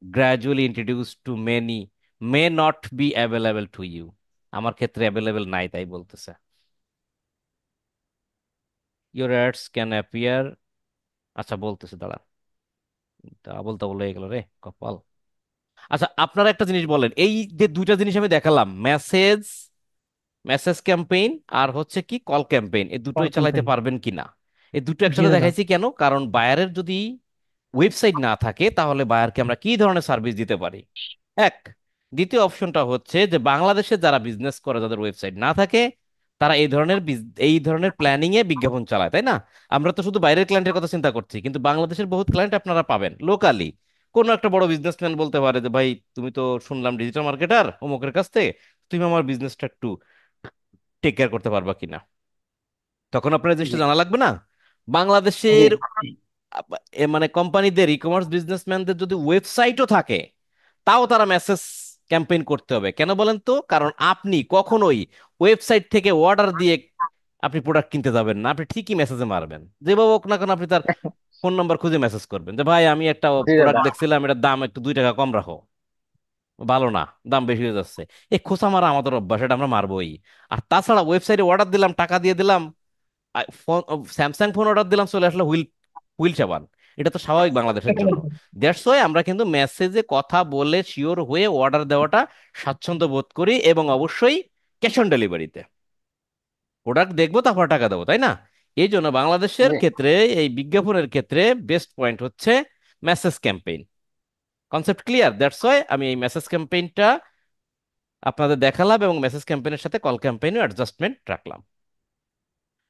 gradually introduce to many may not be available to you. আমার ক্ষেত্রে অ্যাভেলেবল নাই তাই বলতেছে। Your ads can appear. আচ্ছা বলতেছে, দাঁড়া, তা বলতে বলে গেল রে কপাল। আচ্ছা আপনারা একটা জিনিস বলেন, এই যে দুইটা জিনিস আমি দেখালাম, মেসেজ মেসেজ ক্যাম্পেইন আর হচ্ছে কি কল ক্যাম্পেইন, এই কল দুটোই চালাইতে ক্যাম্পেইন। পারবেন কিনা? এই দুটো জি একসাথে দাদা। দেখাইছি কেন? কারণ বায়ারের যদি ওয়েবসাইট না থাকে তাহলে বায়ারকে আমরা কি ধরনের সার্ভিস দিতে পারি, এক। দ্বিতীয় অপশনটা হচ্ছে যে বাংলাদেশে যারা বিজনেস করে, যাদের ওয়েবসাইট না থাকে, তারা এই ধরনের প্ল্যানিং এ বিজ্ঞাপন চালায়, তাই না? আমরা তো শুধু বাইরের ক্লায়েন্টের কথা চিন্তা করছি, কিন্তু বাংলাদেশের বহুত ক্লায়েন্ট আপনারা পাবেন লোকালি। কোনো একটা বড় বিজনেসম্যান বলতে পারে যে ভাই তুমি তো শুনলাম ডিজিটাল মার্কেটার অমুকের কাছ থেকে, তুমি আমার বিজনেসটা একটু টেক কেয়ার করতে পারবা কিনা। তখন আপনার এই জি জিনিসটা জানা লাগবে না। জি বাংলাদেশের মানে কোম্পানিদের, ই কমার্স বিজনেসম্যানদের যদি ওয়েবসাইটও থাকে, তাও তারা মেসেজ ক্যাম্পেইন করতে হবে। কেন বলেন তো? কারণ আপনি কখনোই ওয়েবসাইট থেকে অর্ডার দিয়ে আপনি প্রোডাক্ট কিনতে যাবেন না, আপনি ঠিকই মেসেজে মারবেন, যেভাবে হোক না কেন আপনি তার ফোন নাম্বার খুঁজে মেসেজ করবেন যে ভাই আমি একটা জি প্রোডাক্ট দাদা। দেখছিলাম, এটার দাম একটু 2 টাকা কম রাখো, ভালো না, দাম বেশি হয়ে যাচ্ছে। এই খোঁচা মারা আমাদের অভ্যাস, এটা আমরা মারবোই। আর তাছাড়া ওয়েবসাইটে অর্ডার দিলাম, টাকা দিয়ে দিলাম, ফোন, স্যামসাং ফোন অর্ডার দিলাম, চলে আসলো হুইল হুইল সাবান। এটা তো স্বাভাবিক বাংলাদেশের জন্য। দ্যাটস ওয়াই আমরা কিন্তু মেসেজে কথা বলে শিওর হয়ে অর্ডার দেওয়াটা স্বাচ্ছন্দ্য বোধ করি, এবং অবশ্যই ক্যাশ অন ডেলিভারিতে প্রোডাক্ট দেখবো তারপর টাকা দেবো, তাই না? এই জন্য বাংলাদেশের জি ক্ষেত্রে এই বিজ্ঞাপনের ক্ষেত্রে বেস্ট পয়েন্ট হচ্ছে message campaign. Concept clear? That's why আমি এই মেসেজ ক্যাম্পেইনটা আপনাদের দেখালাম, এবং মেসেজ ক্যাম্পেইনের সাথে কল ক্যাম্পেইনের অ্যাডজাস্টমেন্ট রাখলাম।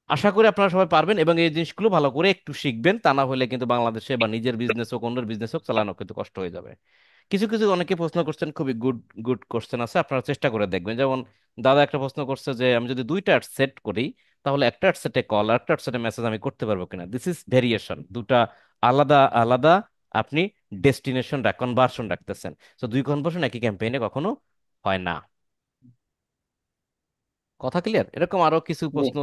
আশা করি আপনারা সবাই পারবেন এবং এই জিনিসগুলো ভালো করে একটু শিখবেন, তা না হলে কিন্তু বাংলাদেশে বা নিজের বিজনেস হোক অন্যের বিজনেস হোক চালানো কিন্তু কষ্ট হয়ে যাবে। কিছু কিছু অনেকে প্রশ্ন করছেন, খুবই গুড গুড কোশ্চেন আছে, আপনারা চেষ্টা করে দেখবেন। যেমন দাদা একটা প্রশ্ন করছে যে আমি যদি দুইটা অ্যাড সেট করি, তাহলে একটা অ্যাড সেটে কল আর একটা অ্যাড সেটে মেসেজ আমি করতে পারবো কিনা। দিস ইজ ভেরিয়েশন, দুটা আলাদা আলাদা আপনি ডেস্টিনেশন কনভার্সন রাখতেছেন। তো দুই কনভার্সন একই ক্যাম্পেইনে কখনো হয় না। কথা ক্লিয়ার? এরকম আরো কিছু জি প্রশ্ন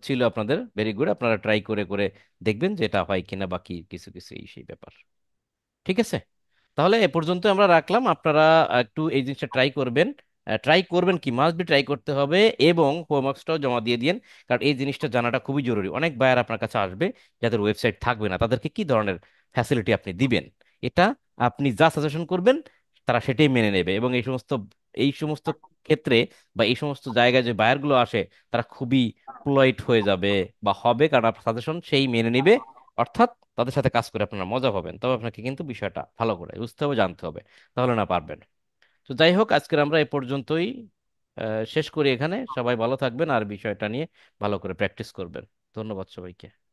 ছিল আপনাদের, ভেরি গুড, আপনারা ট্রাই করে করে দেখবেন যে এটা হয় কিনা, বাকি কিছু কিছু এই সেই ব্যাপার। ঠিক আছে, তাহলে এ পর্যন্ত আমরা রাখলাম। আপনারা একটু এই জিনিসটা ট্রাই করবেন। ট্রাই করবেন কি, মাস্ট বি ট্রাই করতে হবে, এবং হোমওয়ার্কসটাও জমা দিয়ে দিন। কারণ এই জিনিসটা জানাটা খুবই জরুরি। অনেক বায়ার আপনার কাছে আসবে যাদের ওয়েবসাইট থাকবে না, তাদেরকে কি ধরনের ফ্যাসিলিটি আপনি দিবেন, এটা আপনি যা সাজেশন করবেন তারা সেটাই মেনে নেবে। এবং এই সমস্ত ক্ষেত্রে বা এই সমস্ত জায়গায় যে বায়ারগুলো আসে, তারা খুবই পোলাইট হয়ে যাবে বা হবে, কারণ আপনার সাজেশন সেই মেনে নিবে। অর্থাৎ তাদের সাথে কাজ করে আপনারা মজা পাবেন, তবে আপনাকে কিন্তু বিষয়টা ভালো করে বুঝতে হবে, জানতে হবে, তাহলে না পারবেন। তো যাই হোক, আজকের আমরা এ পর্যন্তই শেষ করি এখানে। সবাই ভালো থাকবেন আর বিষয়টা নিয়ে ভালো করে প্র্যাকটিস করবেন। ধন্যবাদ সবাইকে।